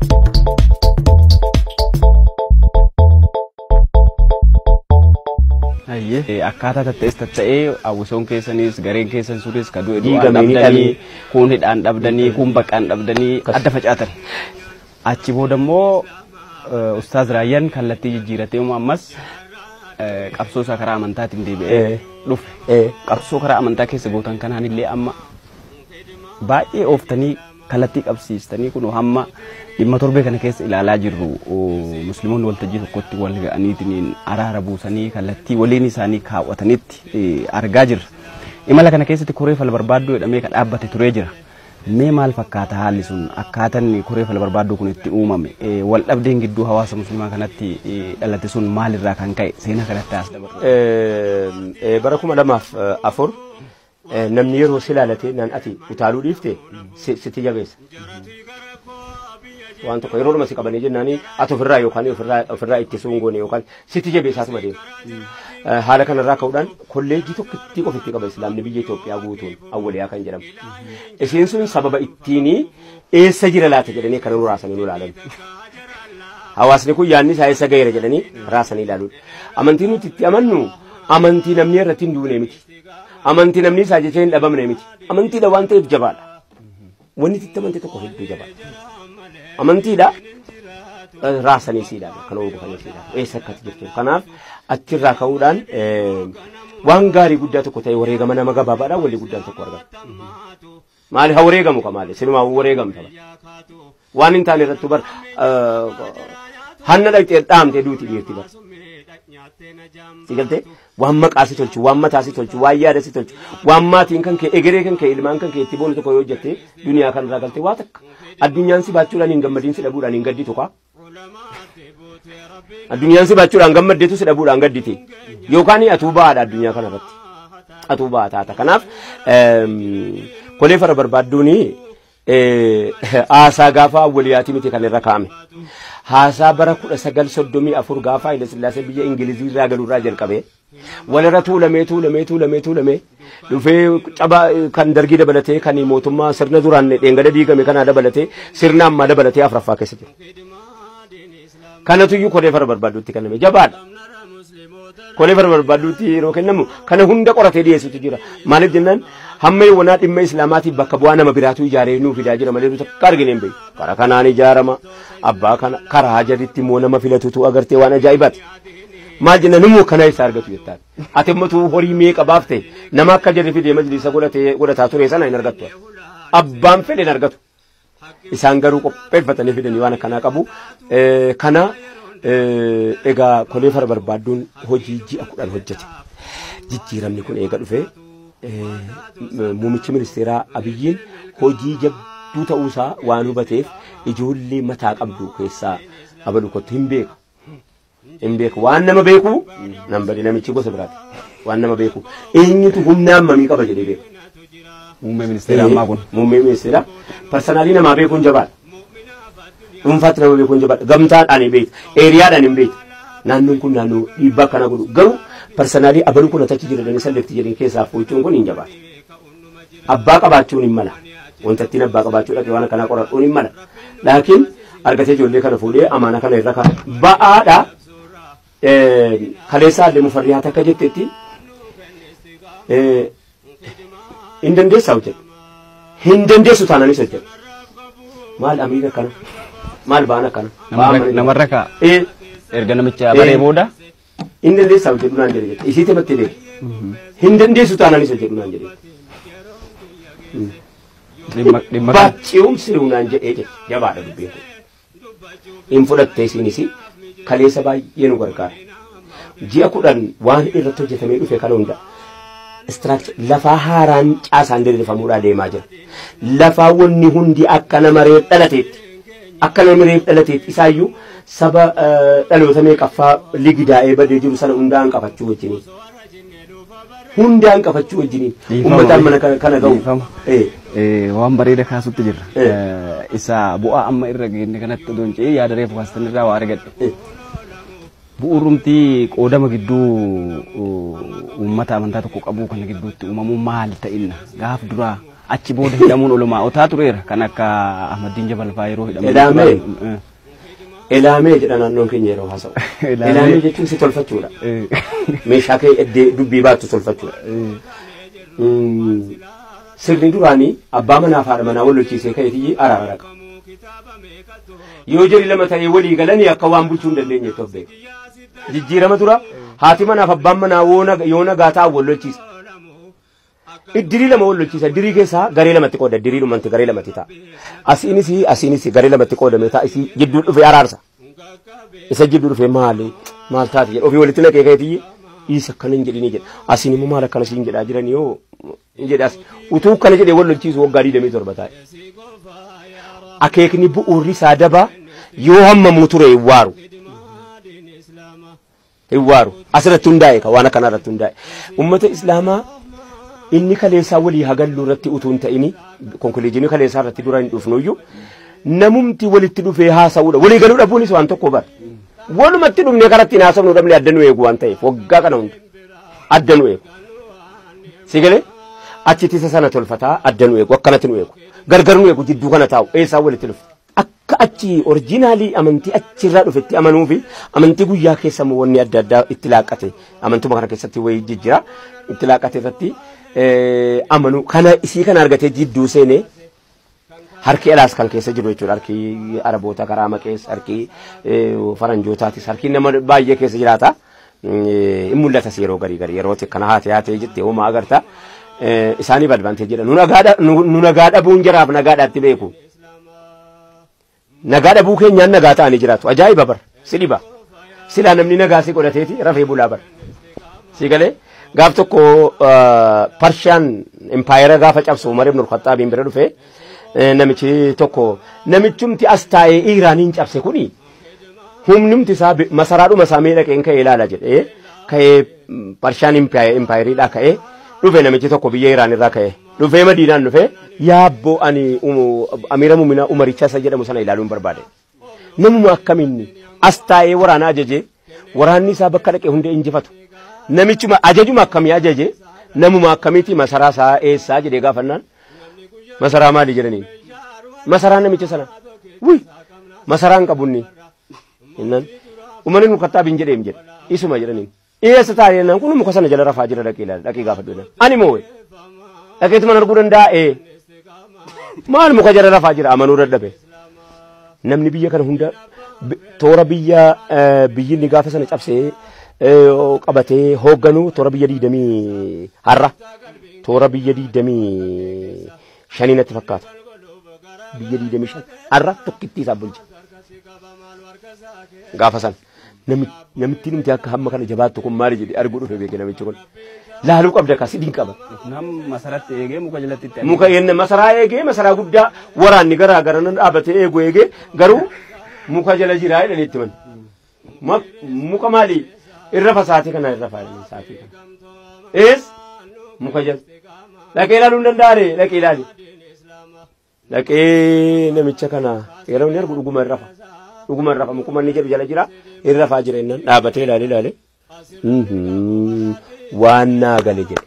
Akkaataa tatta'ee hawwisoon keessanis gareen keessan sunis ka du'e du'aan dhabdanii kun hidhaan dhabdanii kun baqaan dhabdanii adda facaatan. Achi booda immoo Ustaaz Raayyaan kallattii jijjiiratee ammas qabsoo isaa karaa amantaatiin deebi'ee dhufe. Qabsoo karaa amantaa keessa gootan kanaan illee amma baay'ee ooftanii kallattii qabsiistanii kun hamma dhimma torbee kana keessa ilaalaa jirru musliimoonni waltajjii tokkotti wal ga'aniitiin araara buusanii kallattii waliin isaanii kaawwatanitti argaa jirra. Imala kana keessatti koree fala barbaadduu jedhamee kan dhaabbate turee jira. Mee maal fakkaata haalli sun akkaataan koree fala barbaadduu kun itti uumame wal dhabdeen gidduu hawaasa musliimaa kanatti dhalate sun maalirraa kan ka'e seenaa kanatti as dabarru. Bara 2004 namni yeroo silaalate nan ati utaaluu dhiifte sitti jabeessa. Waan tokko yeroo dhuma si qabanii jennaanii ati ofirraa yookaan ofirraa ittisuun goone yookaan sitti jabeessaatuma deema. Haala kanarraa ka'uudhaan kolleejjii tokkotti ofitti qaba Islaamni biyya Itoophiyaa guutuun awwaliyaa kan jedhamu. Isiin sun sababa ittiin eessa jira laata jedhanii kana nu raasanii nu ilaalan. Hawaasni kun yaadni isaa eessa gaheera jedhanii raasanii ilaaluudha. Amantii nuti itti amannu amantii namni irratti hin duune miti. Amantii namni isaa jechee hin dhabamne miti. Amantiidha waan ta'eef jabaadha. Wanni itti amantii tokko hedduu jabaadha. Amantiidha raasanii siidhaan kan oolfanii siidhaan eessa akkatti jirtu. Kanaaf achirraa ka'uudhaan waan gaarii guddaa tokko ta'e wareegama nama gabaabaadhaan walii guddaan tokko argama. Maali haa wareegamu ka maali sinumaa wareegamta waan hin taane irratti bar hanna dhaqxee dhaamtee duuti dhiirti bar. Sigalte waan maqaa si tolchu waan mataa si tolchu waan yaada si tolchu waan maatiin kan kee egeree kan kee ilmaan kan kee itti boonu tokko yoo hojjette duniyaa kanarraa galte waa takka addunyaan si baachuudhaan hin gammadiin si dhabuudhaan hin gadditu kaa. Addunyaan si baachuudhaan gammaddeetu si dhabuudhaan gadditi yookaan atuu bahaadha addunyaa kanarratti atuu bahaa taata. Kanaaf kolee fara barbaadduuni haasaa gaafa awwaliyaatii miti kan irra kaa'ame. Haasaa bara 1934 gaafa Haile Sillaasee biyya Ingilizii irraa galuurraa jalqabee walirra tuulamee dhufee caba kan dargii dabalatee kan mootummaa sirna duraan dheengada diigame kana dabalatee sirna ammaa dabalatee afraffaa keessa jiru. Kanatu iyyuu kolee fara barbaadduutti kenname jabaadha. Kolee fara barbaadduutti yeroo kennamu kana hunda qoratee dhiyeessitu jira. Maaliif jennaan hamma yoonaa dhimma islaamaatiif bakka bu'aa nama biraatu ijaaree nuuf fidaa jira malee takka argine hin beeku. Karaa kanaan ijaarama abbaa kana karaa jaditti immoo nama filatutu agartee waan ajaa'ibaati. Maal jennaan immoo kana isa argatu jettaan. Ati immatu horii meeqa baafte nama akka jarri fidee majlisa godhataa ture sana hin argattu. Abbaan fedhe hin argatu. Isaan garuu qopheeffatanii fidanii waan akkanaa qabu. Kana egaa kolee fara barbaadduun hojii ji'a 10 hojjete. Jijjiiramni kun eega dhufee muummichi ministeeraa Abiyyiin hojii jabduu ta'uusaa waan hubateef ijoollee mataa qabdu keessaa abalu kottu hin beeku. hin beeku waan nama beeku nan badi namichi gosa biraati waan nama beeku eenyutu humna hammamii qaba jedhee beeku muummee ministeera ammaa kun muummee ministeera personaalii namaa beekuun jabaadha dhuunfaatti nama beekuun jabaadha gamtaadhaan hin beekta eeriyaadhaan hin beekta naannoon kun naannoo dhiibbaa akkana godhu garuu personaalii abaluu kun achi jedhanii salleetti jedhanii keessaa fuuchuun kun hin jabaata abbaa qabaachuun hin mala wanta ittiin abbaa qabaachuu dhaqee waan akkanaa qoradhuun hin mala laakiin argatee ijoollee kana fuudhee amaana kana irra ka'a ba'aadha kaleessaa illee mufarriyaa takka jetteetti hin dandeessaa hojjedhu hin dandeessu taananis hojjedhu maal amiira kana maal ba'an akkana namarra ka'a erga namicha baree booda hin dandeessaa hojjedhu naan jedhe jette isiitti battee deemu hin dandeessu taananis hojjedhu naan jedhe baacci'uun siruu naan jedhee jedhe jabaadha dubbeen kun hin fudhattee isiinis kaleessa baay'ee nu gargaara ji'a 10 waan irratti hojjetamee dhufe kana hunda lafaa haaraan caasaan diriirfamuudhaa deemaa jira lafaa wanni hundi akka nama reef dhalateetti isaayyuu saba dhaloota meeqaffaa ligidaa'ee badee jiru sana hundaan qabachuu wajjiniin uummataan mana kana ga'u waan bareeda kaasutti jirra isa bu'aa amma irra geenne kanatti odoon ce'ee yaada reefu kaastan irraa waa argadhe bu'uurumtii qoodama gidduu uummata amantaa tokko qabuu kana gidduutti uumamuu maal ta'inna gaaf duraa achi booda hidhamuun olumaa otaa tureera kan akka Ahmadiin Jabalfaa yeroo hidhamu elaamee jedha naannoon keenya yeroo haasa'u elaamee jechuun si tolfachuudha meeshaa kee eddee dubbii baattu tolfachuudha sirni duraanii abbaa manaa fi haadha manaa wal lolchiisee ka'eetii araara dhaqa yoo jari lama ta'ee walii galanii akka waan bulchuu hin dandeenye tofbeeku jijjiirama dura haati manaa fi abbaan manaa yoo nagaa ta'an wal lolchiisa iddirii lama wal lolchiisa iddirii keessaa garee lamatti qooda iddirii dhumanti garee lamatti ta'a asiinis garee lamatti qoodame ta'a isii jidduu dhufe araarsa isa jidduu dhufe maal taati jedha ofii walitti naqee ka'eetii isa akkana hin jedhini jedha asiin immoo maal akkana siin jedhaa jiran yoo hin jedhaas utuu kana jedhee wal lolchiisu waggaa 27 taa'e akeekni bu'uurri isaa dabaa yoo hammamuu ture hin waaru asirratti hundaa'e ka waan akkanaa irratti hundaa'e ummata islaamaa inni kaleessaa walii hagalluu irratti utuu hin ta'ini konkoliijinii kaleessaa irratti dura hin dhufnuyyuu namumti walitti dhufee haasa'uudha walii galuu dhabuunis waan tokko bara walumatti dhufnee karatti hin haasa'u dhabne adda nu eegu waan ta'eef waggaa kana hunda adda nu eegu si galee achitti isa sana tolfataa adda nu eegu akkanatti nu eegu gargar nu eegu jidduu kana taa'u eessaa walitti dhufu akka achi oriijinaalii amantii achirraa dhufetti amanuu fi amantii guyyaa keessa wanni adda addaa itti laaqate amantuma kana keessatti wayii jijjira itti laaqate irratti amanu kana isii kana argatee jidduu seenee harki alaas kan keessa jiru jechuudha harki araboota karaa maqees harki faranjootaatis harki nama baay'ee keessa jiraata in mul'atas yeroo garii yerootti kana haatee jettee homaa agarta isaanii balbantee jedha nu nagaa dhabuun jiraaf nagaadhaatti beeku nagaa dhabuu keenyaan nagaa ta'anii jiraatu ajaa'iba bar si dhiba silaa namni nagaa si godhateeti rafee bulaa bar si galee gaaf tokko Pershaan empaayeraa gaafa cabsu Umar ibn al-Khattaab bira dhufe namichi tokko namichumti as taa'ee Iraaniin cabse kuni humnumti isaa masaraadhuma isaa mee dhaqeen ka'ee ilaala jedhee ka'ee Pershaan empaayeriidhaa ka'ee dhufe namichi tokko biyya Iraan irraa ka'ee dhufee Madiinaan dhufe yaabboo ani amiira muumina Umaricha isa jedhamu sana ilaaluun barbaade namuma akkamiin as taa'ee waraana ajaje waraanni isaa bakka dhaqee hundee injifatu namichuma ajajuma akkamii ajaje namuma akkamiiti masaraa isaa eessaa jedhee gaafannaan masaraa maali jedhanii masaraa namicha sana masaraan qabunni innan Umar ibn al-Khattaab jedheem jedhe isuma jedhanii eessa taa'ee naan kun muka sana jala rafaa jira dhaqee ilaala dhaqee gaafadhu ani moo dhaqeetuma arguu danda'a maal muka jala rafaa jira amanuu dadhabe namni biyya kana hunda toora biyyinni gaafa sana cabsee qabatee hoogganu toora biyya 20 har'a toora biyya 25 natti fakkaata biyya 25 har'a tokkitti isaa bulcha gaafa sana namitti numti akka hamma kana jabaattu kun maali jedhe arguu dhufe beeke namichi kun laaluu qabda ka sidin qaba nam masaratti eegee muka jalatti muka yenne masaraa eegee masaraa guddaa waraanni garaa gara nan dhaabate eegu eegee garuu muka jala jira jedhanitti man muka maali irra fasaati kana irra faayanii saati kana muka jala dhaqee ilaaluu dandaare dhaqee ilaali dhaqee namicha kana yeroo inni argu dhuguma irra mukuma inni jedhu jala jira irra faa jira innan dhaabatee ilaale waan naa gale jedhe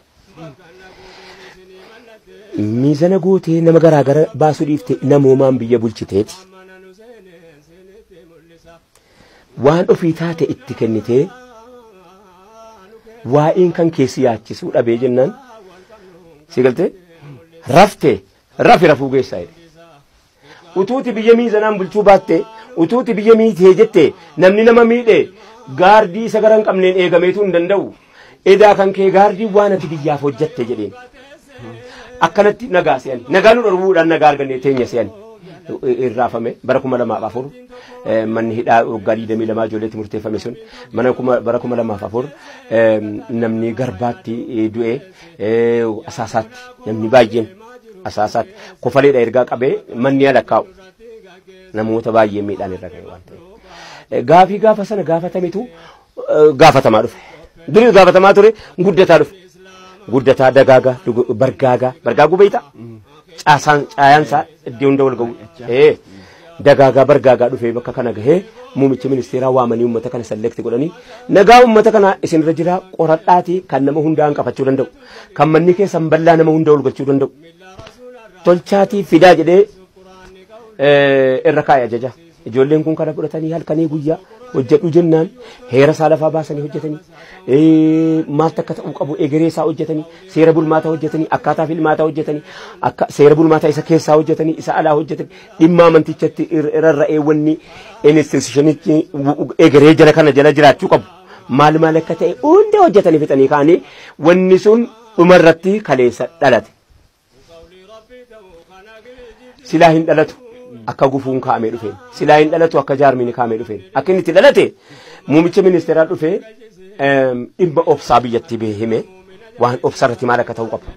miizana gootee nama garaagara baasuu dhiifte namoomaan biyya bulchiteeti waan ofii taate itti kennitee waa'een kan keessi yaachisuu dhabee jennaan si galtee rafuu geessaa jedhe utuuti biyya miizanaan bulchuu baatte utuuti biyya miitee jette namni nama miidhe gaardii isa gara hin qabneen eegameetu hin danda'u edaa kan kee gaardii waan ati biyyaaf hojjatte jedheen akkanatti nagaa se'an nagaa nu dhorbuudhaan nagaa arganne teenya se'an irraafame bara 2004 manni hidhaa waggaa 22 ijoolleetti murteeffame sun bara 2004 namni garbaatti du'e asaasaatti namni baay'een asaasaatti kofaleedha ergaa qabee manni alakkaa'u namoota baay'ee miidhaan irra ga'e waan ta'eef gaafii gaafa sana gaafatametu gaafatamaa dhufe durii gaafatamaa ture guddataa dhufe guddataa dagaagaa bargaaguu beyta caayaansaa iddoo hunda wal ga'u dagaagaa bargaagaa dhufee bakka kana gahee muumicha ministeeraa waamanii uummata kana selekti godhanii nagaa uummata kana isinirra jira qoradhaatii kan nama hundaa hanqafachuu danda'u kan manni keessan bal'aa nama hunda ol galchuu danda'u tolchaatii fidaa jedhee irra kaa'e ajaja ijoolleen kun kana fudhatanii halkanii guyyaa hojjedhu jennaan heera isaa lafaa baasanii hojjetanii maal takka ta'uu qabu egeree isaa hojjetanii seera bulmaataa hojjetanii akkaataa filmaataa hojjetanii akka seera bulmaataa isa keessaa hojjetanii isa alaa hojjetanii dhimma amantichatti irrarra'ee wanni institutionichi egeree jala kana jala jiraachuu qabu maal akka ta'e hunda hojjetanii fixanii kaanii wanni sun dhumarratti kaleessa dhalate silaa hin dhalatu akka gufuun kaa'amee dhufeen silaa hin dhalatu akka jaarmiin kaa'amee dhufeen akka inni itti dhalate muumicha ministeeraa dhufee dhimma obsaa biyyatti hime waan obsarratti maal akka ta'uu qabu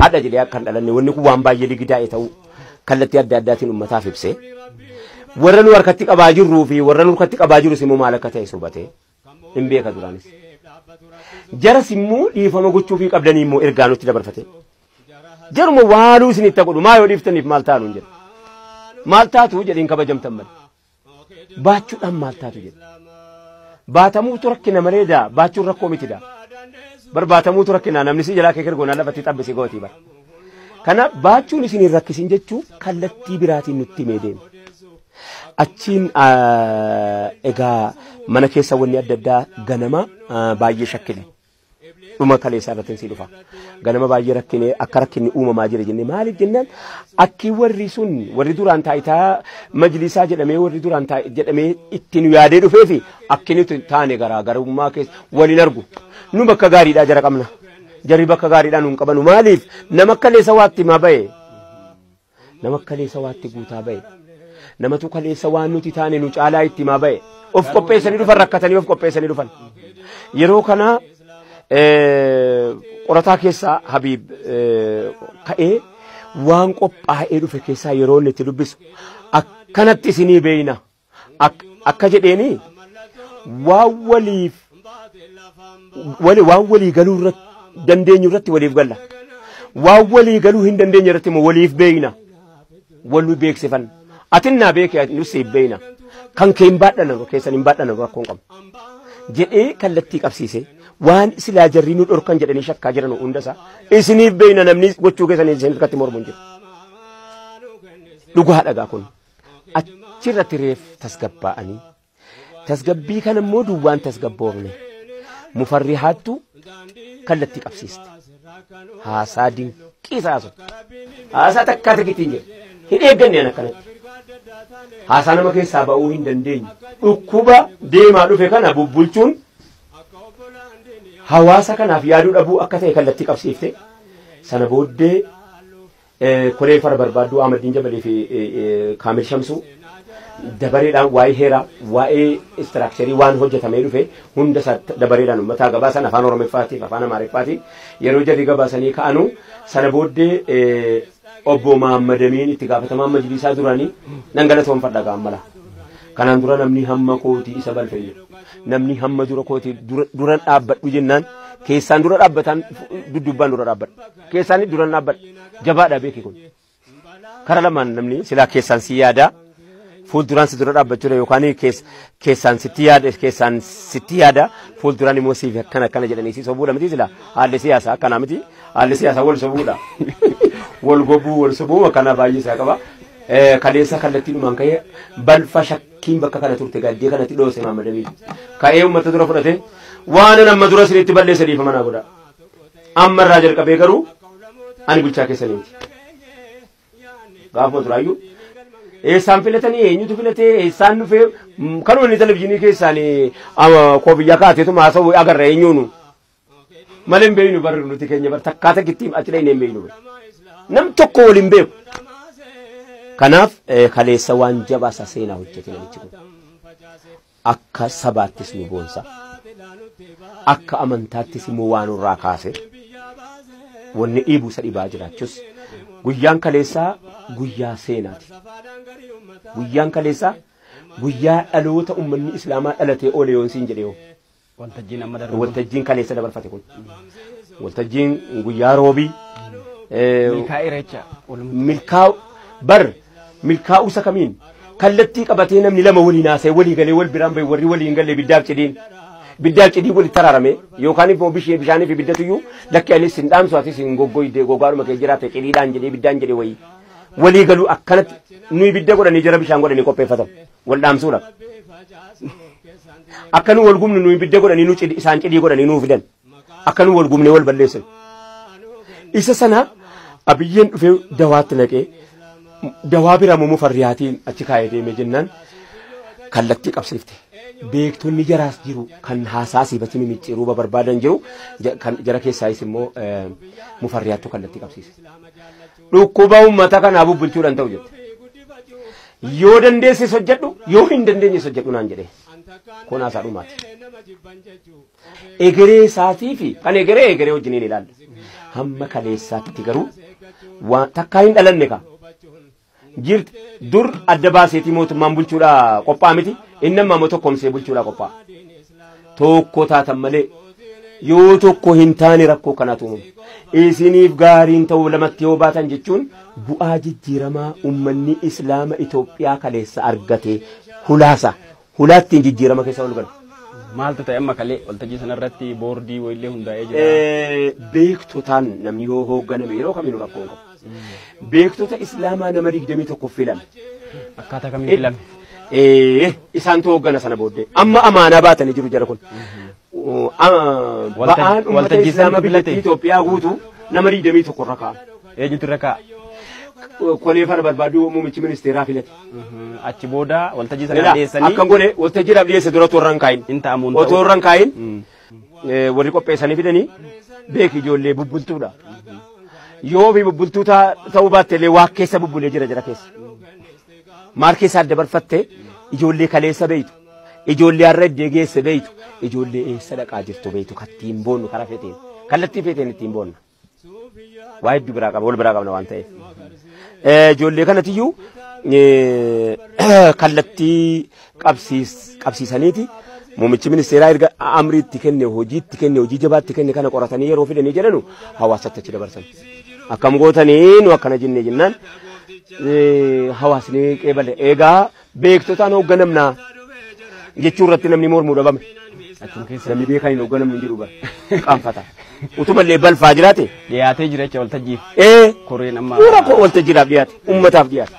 haadha jedhee akka hin dhalanne wanni kun waan baay'ee ligidaa'e ta'uu kallattii adda addaatiin uummataaf ibsee warra nu harkatti qabaa jirruu fi warra nu harkatti qabaa jirus immoo maal akka ta'e hubatee hin beeka duraanis jaras immoo dhiifama gochuu fi qabdanii immoo ergaa nutti dabarfate jaruma waanuu isinitti godhu maa yoo dhiiftaniif maal taanu hin jedhu maal taatu jedhiin kabajamtan malee baachuudhaan maal taatu jedhu baatamuutu rakkina maleedaa baachuun rakkoo mitidha barbaatamuutu rakkina namni si jalaa kee kergoonaa lafatti xabbisi gootii bara kana baachuun isiniin rakkisin jechuu kallattii biraatiin nutti himee deema achiin egaa mana keessa wanni adda addaa ganama baay'ee shakkile dhuma kaleessaa irratti si dhufa ganama baay'ee rakkinee akka rakkinni uumamaa jira jennee maaliif jennaan akki warri duraan taayitaa majlisaa jedhamee warri duraan jedhamee ittiin yaadee dhufee fi akkini taane garaagarummaa keessa waliin argu nu bakka gaariidhaa jara qabna jarri bakka gaariidhaa nu hin qabanu maaliif nama kaleessa waatti maa ba'e nama kaleessa waatti guutaa ba'e namatu kaleessa waan nuti taane nu caalaa itti maa ba'e of qopheessanii dhufan rakkatanii of qopheessanii dhufan yeroo kana qorataa keessaa Habiib ka'ee waan qophaa'ee dhufe keessaa yeroo inni itti dubbisu akkanatti isinii beeyna akka jedheeni waan walii galuu irratti dandeenyu irratti waliif galla waan walii galuu hin dandeenye irratti immoo waliif beeyna walii beeksifanna atinnaa beekee nusi beeyna kan kee hin baadhanu keessan hin baadhanu rakkoo hin qabu jedhee kallattii qabsiisee waan silaa jarri nu dhorkan jedhanii shakkaa jiran hundasaa isiniif beeyna namni gochuu keessanii isin harkatti mormuun jiru dhugaa dhagaa kun achirratti reef tasgabbaa'anii tasgabbii kana immoo duwwaan tasgabboofne mufarrihaattu kallattii qabsiiste haasaa dinqiisaasu haasaa takkaa takittiin jedhe hin eegganneen akkanatti haasaa nama keessaa ba'uu hin dandeenye dhukkuba deemaa dhufe kana bubbulchuun hawaasa kanaaf yaaduu dhabuu akka ta'e kallattii qabsiifte sana booddee koree fara barbaaduu Ahmadiin Jabalee fi Kaamil Shamsuu dabareedhaan waa'ee heeraa waa'ee istiraakcharii waan hojjetamee dhufe hunda dabareedhaan uummataa gabaasan afaan Oromooffaatiin afaan Amaariffaatiin yeroo jarri gabaasanii ka'anu sana booddee obbo Mahammad Amiin itti gaafatamaan majlisaa duraanii nan galatoomfadha gaammala kanaan dura namni hamma kootii isa balfayyu namni hamma dura kootii duran dhaabbadhu jennaan keessaan dura dhaabbatan duddubbaan dura dhaabbadhu keessaan duran dhaabbadhu jabaadha beeki kun kara lamaan namni silaa keessaan si yaada fuulduraan si dura dhaabbachuu yookaan keessaan sitti yaada fuulduraan immoo siif akkana jedhanii si sobuudha miti silaa haalli siyaasaa akkanaa miti haalli siyaasaa wal sobuudha wal gobuu wal sobuu akkana baay'ee isaa qaba. Kaleessa kallattii dhumaan ka'ee balfa shakkiin bakka kana turte gaddee kanatti dhoose maamadamii ka'ee uummata dura fudhate waan amma dura sinitti balleessa dhiifama naa godha amma irraa jalqabee garuu ani bulchaa keessaniiti gaafuma turaayyuu eessaan filatanii eenyutu filatee eessaan dhufee kanuma inni televizyiinii keessaan koobiyyaa kaateetu maasa'u agarra eenyuunu malee hin beeynu barri nuti keenya bar takkaata gittiim achi dhayne hin beeynu nam tokko waliin beeku. Kanaaf kaleessa waan jabaa isa seenaa hojjete namichi kun akka sabaattis nu boonsa akka amantaattis immoo waan irraa kaase wanni dhiibuu isa dhibaa jiraachus guyyaan kaleessaa guyyaa seenaati guyyaan kaleessaa guyyaa dhaloota ummanni islaamaa dhalatee oole yoon siin jedhee waltajjiin kaleessa dabarfate kun waltajjiin guyyaa roobii milkaa'u bar milkaa'u isa kamiin kallattii qabatee namni lama waliin haasa'e walii galee wal biraan bahe warri waliin galee biddaaf cidii walitti taraarame yookaan immoo bishaanii fi biddatuyyuu lakki anis hin dhaamsu atis hin goggoydee gogaadhuma kee jiraate cidiidhaan jedhee biddaan jedhee walii galuu akkanatti nuyi bidda godhanii jara bishaan godhanii qopheeffatan wal dhaamsuudha. Akka nu wal gumnu nuyi bidda godhanii isaan cidii godhanii nuu fidan akka nu wal gumnee wal balleessan. Isa sana abiyyeen dhufee dawaatti naqee dawaa bira mumu farriyaatiin achi kaayee deemee jennaan kallattii qabsiifte beektonni jaraas jiru kan haasaa siifatti mimicciiruu barbaadan jiru kan jara keessaayis immoo mufarriyaattu kallattii qabsiise. Dhukkuba uummata kanaa bubbulchuudhaan ta'u jette. Yoo dandeessis hojjedhu yoo hin dandeenyes hojjedhu naan jedhee kun haasaa dhumaati. Egeree isaatii fi kan egeree wajjiniin ilaalla. Hamma kaleessaatti garuu takkaa hin dhalanne kaa. Jirti dur adda baaseetii mootummaan bulchuudha qophaa miti inni amma tokkomsee bulchuudha qophaa tokko taatan malee yoo tokko hin taane rakkoo kanaatu uumamu isiniif gaariin ta'uu lamatti yoo baatan jechuun bu'aa jijjiiramaa ummanni islaama Itoophiyaa kaleessa argate hulaattiin jijjiirama keessa ol galu. Maaltu ta'e amma kalee waltajjii sanarratti boordii wayillee hundaa'ee jira. Beektotaan namni yoo hoogganame yeroo kamiinuu rakkoo qabu. Beektota islaamaa nama 21 filame. Akkaataa kamiin filame? Isaantu hooggana sana booddee amma amaanaa baatanii jiru jara kun. Ba'aan uummata islaamaa biyyattii Itoophiyaa guutuu nama 21 irra kaa'a. Eenyutu irra kaa'a? Koleefana barbaadu muummichi ministeeraa filate. Achi booda waltajjii sana dhiyeessanii. Akkan godhe waltajjiidhaaf dhiyeesse dura otoo irra hin kaayin. Otoo irra hin kaayin warri qopheessanii fidanii beeki ijoollee bubbultuudha. Yoo fi bubbultuu ta'uu baattelee waa keessa bubbulee jira keessa. Maal keessa adda barfattee ijoollee kaleessa beeytu. Ijoollee har'a iddee geesse beeytu. Ijoollee eessa dhaqaa jirtu beeytu kattiin boonnu karaa feeteen. Kallattii feeteen ittiin boonna. Waa hedduu biraa qaba wal biraa qabna waan ta'eef. Ijoollee kanatiyyuu kallattii qabsiisaniiti. Muummichi ministeeraa erga amrii itti kenne hojii jabaa itti kenne kana qoratanii yeroo fidanii jedhanu hawaasatti achi dabarsan. Akkam gootanii nu akkana jennee jennaan hawaasni qeebale eegaa beektotaan hoogganamnaa jechuu irratti namni mormuu dhabame. Namni beekan hin hoogganamne jiru bara qaanfata. Utumallee balfaa jiraate. Dhiyaatee jira jecha waltajjiif. Koreen amma. Suura koo waltajjiidhaaf dhiyaate uummataaf dhiyaate.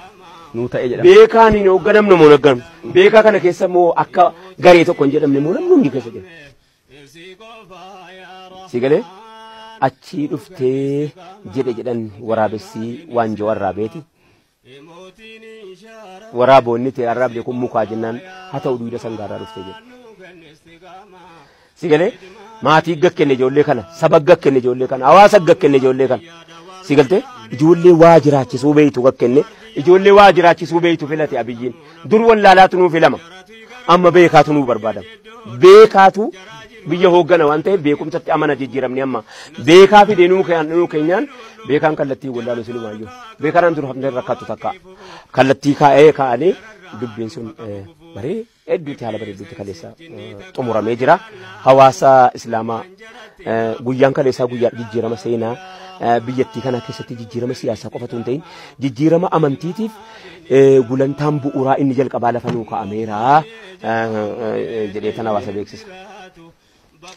Nuu ta'ee jedhama. Beekaan hin hoogganamne moo hoogganamne. Beekaa kana keessa immoo akka garee tokko hin jedhamne moo namni hundi keessa jira. Si galee achii dhuftee jedhan waraabessi waanjoo warraabeeti. Waraaboonni ta'e arraabdee kun mukaa jennaan haa ta'u duwida sangaarraa dhuftee jedha. Si galee maatii gakkenne ijoollee kana saba gakkenne ijoollee kana hawaasa gakkenne ijoollee kana. Si galtee ijoollee waa jiraachisuu beeytu gakkenne. Ijoollee waa jiraachisuu beeytu filate abiyyiin dur wallaalaatu nuu filama amma beekaatu nuu barbaadama beekaatu biyya hooggana waan ta'eef beekumsatti amana jijjiiramne amma beekaa fidee nuu keenyaan beekaan kallattii wallaaluu silumaayyuu beekaan dur hafnee rakkaatu takka kallattii kaa'anii dubbiin sun baree hedduutti haala bareeduutti kaleessa xumuramee jira. Hawaasa Islaamaa guyyaan kaleessaa guyyaa jijjiirama seenaa biyyattii kana keessatti jijjiirama siyaasaa qofatu hin ta'in jijjiirama amantiitiif gulantaan bu'uuraa inni jalqabaa lafa nuu kaa'ameera jedhee tan hawaasa beeksisa.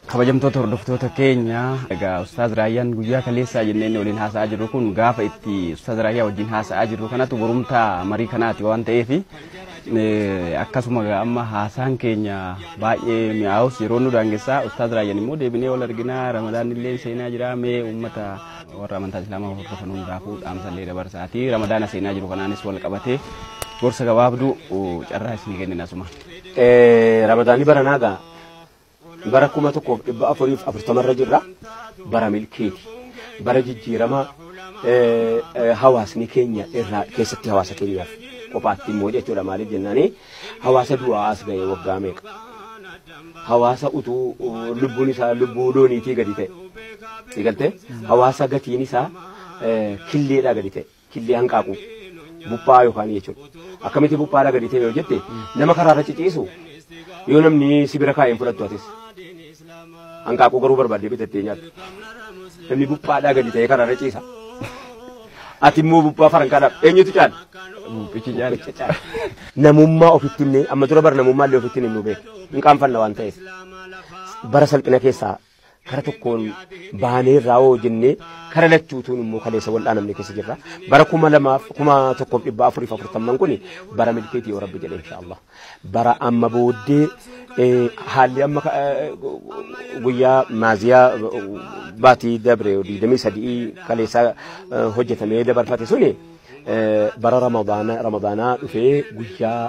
Kabajamtoota hordoftoota keenya egaa Ustaaz Raayyaan guyyaa kaleessaa jenneen waliin haasa'aa jirru kun gaafa itti Ustaaz Raayyaa wajjin haasa'aa jirru kanatu borumtaa marii kanaati waan ta'eef akkasuma amma haasaan keenya baay'ee mi'aawus yeroo nu daangessaa Ustaaz Raayyaan immoo deebinee wal arginaa Ramadaan illee seenaa jira mee uummata warra amantaa Islaamaa hordofan hundaafuu dhaamsallee dabarsaati Ramadaana seenaa jiru kanaanis wal qabatee gorsa gabaabduu carraa isin kennina asuma. Ramadaanni baranaagaa bara 1440 irra jirra bara milkeeti bara jijjiirama hawaasni keenya irraa keessatti hawaasa keenyaaf qofaatti immoo jechuudha maaliif jennaani hawaasa du'aa as ga'e waggaa meeqa hawaasa utuu lubbuun isaa lubbuu looniitii gadi ta'e sigalte hawaasa gatiin isaa killeedhaa gadi ta'e killee hanqaaqu buphaa yookaan jechuudha akkamitti buphaadhaa gadi ta'e yoo jette nama karaarra ciciisu yoo namni sibira kaa'een fudhattu atis hanqaaquu garuu barbaadee bitattee nyaattu namni buphaadhaa gadi ta'ee karaarra ciisa ati immoo buphaa farankaadhaaf eenyutu caala buphichi caala namummaa ofitti himne amma dura bara namummaa illee ofitti himnu beeku hin qaanfanna waan ta'eef bara salphina keessaa kara tokkoon baanee irraa hoo jennee kara lachuutuun immoo kaleessa wal'aa namni keessa jirra bara 1440 kun bara milkeetii yoo rabbi jedhe inshaallah bara amma booddee haalli amma guyyaa maaziyaa baatii dabre 23 kaleessa hojjetamee dabarfate suni bara ramadaanaa dhufee guyyaa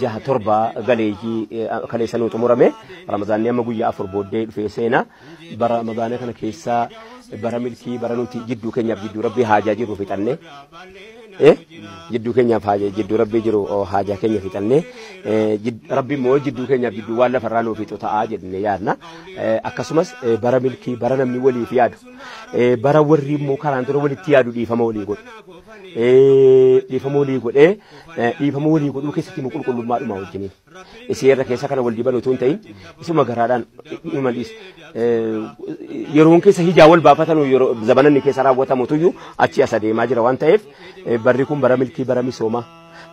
6-7 galeeyyii kaleessa nuu xumurame ramadaanni amma guyyaa 4 booddee dhufee seenaa bara ramadaana kana keessaa bara milkii bara nuti jidduu keenyaaf jidduu rabbii haajaa jiru fixanne jidduu keenyaaf haajaa jidduu rabbii jiru haajaa keenya fixanne rabbii immoo jidduu keenyaaf jidduu waan lafarraa nuu fixu ta'aa jennee yaadna akkasumas bara milkii bara namni waliif yaadu bara warri immoo karaan dura walitti yaadu dhiifama walii godhu dhiifama walii godhee dhiifama walii godhuu keessatti immoo qulqullummaadhuma wajjiniin isii irra keessa kana wal diban utuu hin ta'in isuma garaadhaan imaliis yeroon keessa hijaa wal baafatan yeroo zabananni keessa raawwatamutuyyuu achi as adeemaa jira waan ta'eef barri kun bara milkii bara misoomaa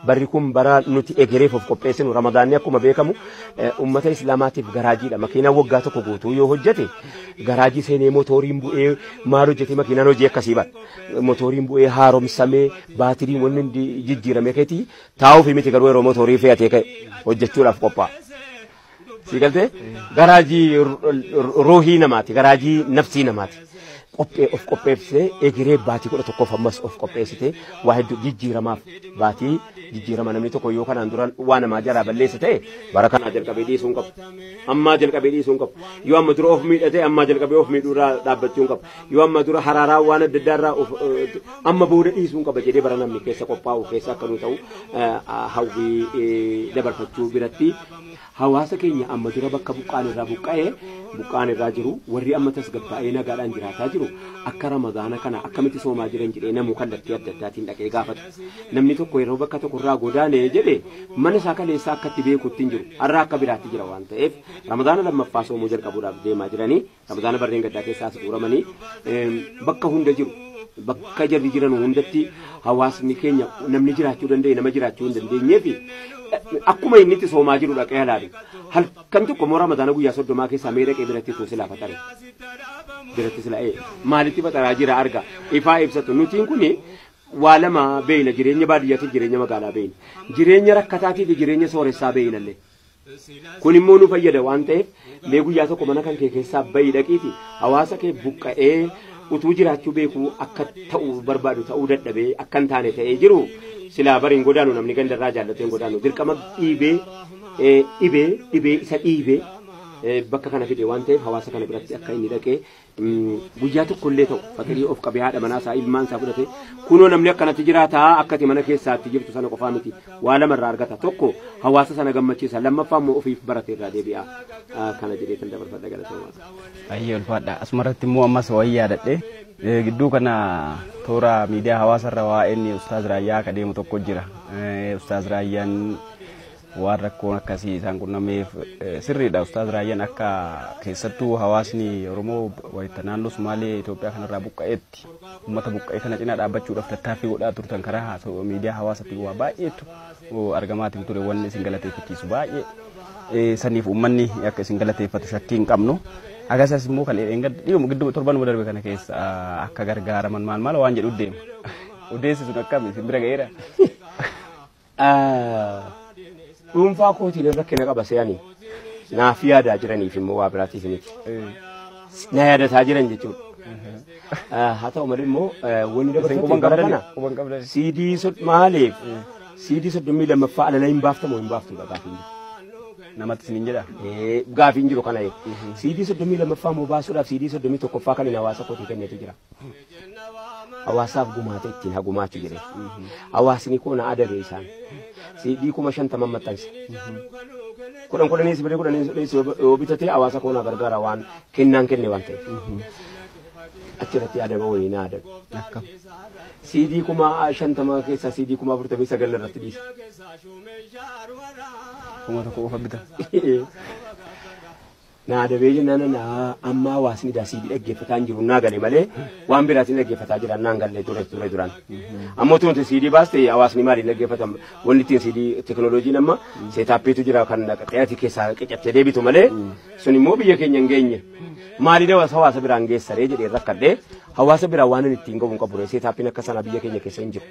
barri kun bara nuti egereef of qopheessinu ramadaanni akkuma beekamu ummata islaamaatiif garaajiidha makiinaa waggaa tokko guutuu yoo hojjete garaajii seenee motoriin bu'ee maal hojjete makiinaan hojii akkasii bara motoriin bu'ee haaromsamee baatiriin wanni jijjiirame keetii taa'uuf miti garuu yeroo motorii fe'atee ka'e hojjechuudhaaf qophaa'a. Sigalte garaajii ruuhii namaati garaajii nafsii namaati of qopheessee egeree baatii 11 ammas of qopheessite waa hedduu jijjiiramaaf baatii jijjiirama namni tokko yoo kanaan dura waa namaa jaraa balleessa ta'e bara kanaa jalqabee dhiisuun qabu ammaa jalqabee dhiisuun qabu yoo amma dura of miidhate ammaa jalqabee of miidhuurraa dhaabbachuun qabu yoo amma dura haraaraa waan adda addaarraa amma booda dhiisuun qaba jedhee bara namni keessa qophaa'u keessa akka nu ta'u hawwii dabarfachuu biratti hawaasa keenya amma dura bakka buqqaan irraa jiru warri amma tasgabbaa'ee nagaadhaan jiraataa jiru akka ramadaana kana akkamitti soomaa jiran jedhee namuu kallattii adda addaatiin dhaqee gaafata namni tokko yeroo bakka tokko irraa godaanee jedhe mana isaa kaleessaa akkatti beekutti hin jiru har'a akka biraatti jira waan ta'eef ramadaana lammaffaa soomuu jalqabuudhaaf deemaa jiranii ramadaana barreen gaddaa keessaa xumuramanii bakka hunda jiru bakka jarri jiran hundatti hawaasni keenya namni jiraachuu danda'e nama jiraachuu hin dandeenyeef akkuma inni itti soomaa jiru dhaqee halaalu halkan tokko moo ramadaana guyyaa 30 keessaa mee dhaqee biratti too silaa fatare biratti silaa maalitti fataraa jira arga ifaa ibsatu nutiin kun waa lama beeyna jireenya baadiyyaatti jireenya magaalaa beeyna jireenya rakkataatii fi jireenya sooressaa beeynallee kun immoo nu fayyada waan ta'eef mee guyyaa tokko mana kan kee keessaa bayi dhaqiiti hawaasa kee buqqa'ee utuu jiraachuu beekuu akka ta'uu barbaadu ta'uu dadhabee akka hin taane ta'ee jiru silaa bariin godaanu namni gandarraa jaallatee godaanu dirqama dhibee isa dhiibee bakka kana fide waan ta'eef hawaasa kana biratti akka inni dhaqee guyyaa tokkollee ta'u fakirii of qabee haadha manaa isaa ilmaan isaa fudhate kunoo namni akkanatti jiraataa akkati mana keessaatti jirtu sana qofaa miti waa lamarraa argata tokko hawaasa sana gammachiisa lammaffaa immoo ofiif barate irraa deebi'a kana jedhee kan dabarfadha galatooma. Ayyee ulfaadha asumarratti immoo ammas wayii yaadadhe gidduu kana toora miidiyaa hawaasarra waa'een Ustaaz Raayyaa akka deemu tokko jira Ustaaz Raayyaan waan rakkoon akkasii isaan qunnameef sirriidha Ustaaz Raayyaan akka keessattuu hawaasni Oromoo wayita naannoo Sumaalee Itoophiyaa kanarraa buqqa'eetti uummata buqqa'ee kana cinaa dhaabbachuudhaaf tattaaffii godhaa turtan karaa miidiyaa hawaasatti waa baay'eetu argamaatiin ture wanni isin galateeffachiisu baay'ee saniif uummanni akka isin galateeffatu shakkii hin qabnu. Agasas immoo kan dhiibu gidduu torbanuma darbe kana keessa akka gargaaraman maal waan jedhu deema. Odeessi sun akkami isin bira ga'eera. Dhuunfaa kootiin irra kenna qaba se'anii naaf yaadaa jiraniif immoo waa biraatiif miti. Na yaadataa jiran jechuudha. Haa ta'u malee immoo wanni dabalatee bara kana CD maaliif CD 32 alala hin baaftamu hin baaftu gaafii jiru. Namatti isin jedha. Gaafii jiru kana CD 32 moo baasuudhaaf CD 31 kan hawaasa kootii kennetu jira. Hawaasaaf gumaata ittiin hagumaachuu jire. Hawaasni kun adabe isaan. CD 50 maxxanse. Kudhan isbiree yoo bitatee hawaasa kun gargaara waan kennaan kenne waan ta'eef. Achirratti adaba wayii na adabe. Akkam. CD 50 keessa CD 49 irratti dhiise. Kuma tokko qofa bita. Na adabe jennaan amma hawaasni CD dhaggeeffataa hin jiru naa gale malee waan biraatiin dhaggeeffataa jiran naan galle ture duran. Ammoo tunti CD baaste hawaasni maaliin dhaggeeffatan wanni ittiin CD teknooloojiin amma seetaappiitu jira kan xeetii keessaa qicattee deebitu malee sun immoo biyya keenya hin geenye. Maali dawas hawaasa biraan geessaree jedhee rakkadhee hawaasa biraa waan inni ittiin qabu hin qabu seetaappiin akka sana biyya keenya keessa hin jiru.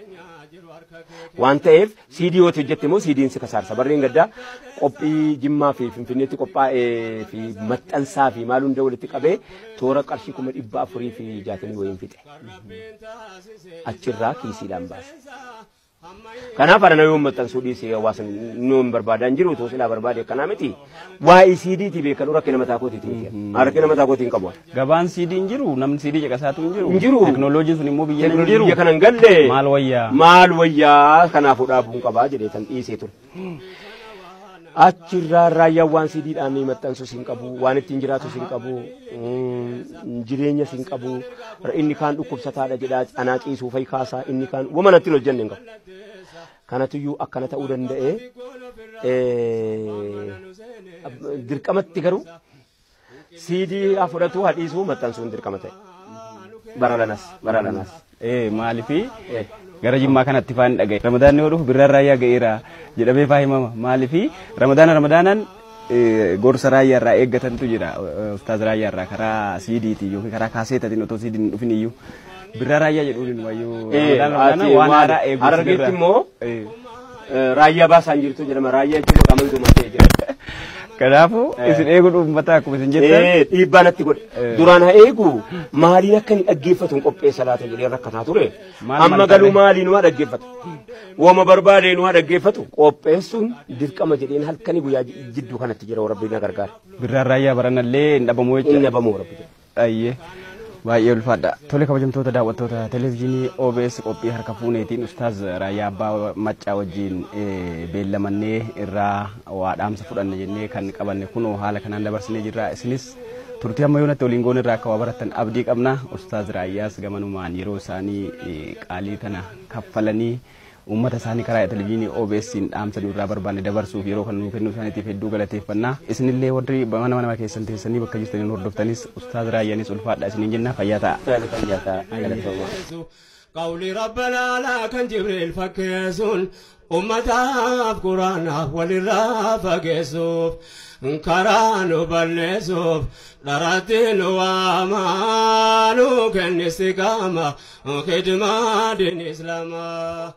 Waan ta'eef CD yoo hojjette immoo CD'n si kasaarsa barreen gaddaa qophii Jimmaa fi Finfinneetti qophaa'ee fi maxxansaa fi maal hunda walitti qabee toora qarshii 460 wayiin fixe. Achirraa kiisiidhaan baase. Kanaaf ana yoo maxxansuu dhiisee hawaasni nuun barbaadan jiru otoo silaa barbaade kanaa miti. Waa'ee CD'ti beekan rakkina mataa kootiiti miti. Rakkina mataa kootiin qabu. Gabaan CD hin jiru namni CD caqasaatu hin jiru. Hin jiru. Teknooloojiin sun immoo biyya hin jiru. Biyya kana hin galle. Maal wayyaa kanaafuu dhaabuun qabaa jedhee tan dhiisee ture. Achirraa Raayyaan waan CD'dhaan maxxansu siin qabu waan ittiin jiraatu siin qabu jireenya siin qabu inni kaan dhukkubsataadha jedhaa anaa ciisuu fa'i kaasaa inni kaan wamanatti hojjenne hin qabu. Kanatuyyuu akkana ta'uu danda'e dirqamatti garuu CD fudhatu hadhiisuu maxxansuun dirqama ta'e. Baralanas. Maalifi gara Jimmaa kanatti faan dhagaye. Ramadaanni yoo dhufu birraan Raayyaa ga'eera jedhamee faa himama. Maalifi Ramadaanan gorsa Raayyaa irraa eeggatantu jira. Ustaaz Raayyaa irraa karaa CD'ti yookiin karaa kaaseetatiin otoo CD hin dhufin iyyuu. Birraa Raayyaa jedhuun wayyuu Ramadaan waan haaraa eeguutu jira. Argeetti immoo Raayyaa baasaan jirtu jedhama. Raayyaa jechuun maqaa mantuu mattee jira. Kanaafuu isin eeguun uummata akkuma isin jettan. Dhiibbaa natti godhe. Duraan haa eegu maaliin akka inni dhaggeeffatu qopheessa laata jedhee rakkataa ture. Amma galuu maaliin waa dhaggeeffatu. Wama barbaadeen waa dhaggeeffatu qopheessuun dirqama jedheen halkanii guyyaa jidduu kanatti jira rabbiin na gargaara. Birraan Raayyaa baranallee hin dhabamu jechuudha. Hin dhabamu rabbi. Ayyee. Baay'ee ulfaadha. Tole kabajamtoota daawwattoota televezyiinii OBS qophii harka fuuneetiin Ustaaz Raayyaa abbaa maccaa wajjin beellamannee irraa waa dhaamsa fudhanne jennee kan qabanne kunoo haala kanaan dabarsinee jirra. Isinis turtii amma yoonatti waliin goon irraa akka waa barattan abdii qabna. Ustaaz Raayyaas gamanumaan yeroo isaanii qaalii kana kaffalanii ummata isaanii karaa televezyiinii OBS'n dhaamsa nurraa barbaanne dabarsuuf yeroo kan nuu kennuu isaaniitiif hedduu galateeffannaa. Isinillee warri mana keessan teessanii bakka jirtaniin hordoftanis Ustaaz Raayyaanis ulfaadha isiniin jenna fayyaa ta'a. قولي ربنا لا كان جبريل فكيسون أمتاف قرآن وللرافق يسوف كرانو بالنسوف لراتين وامانو كان استقامة خدمة دين إسلاما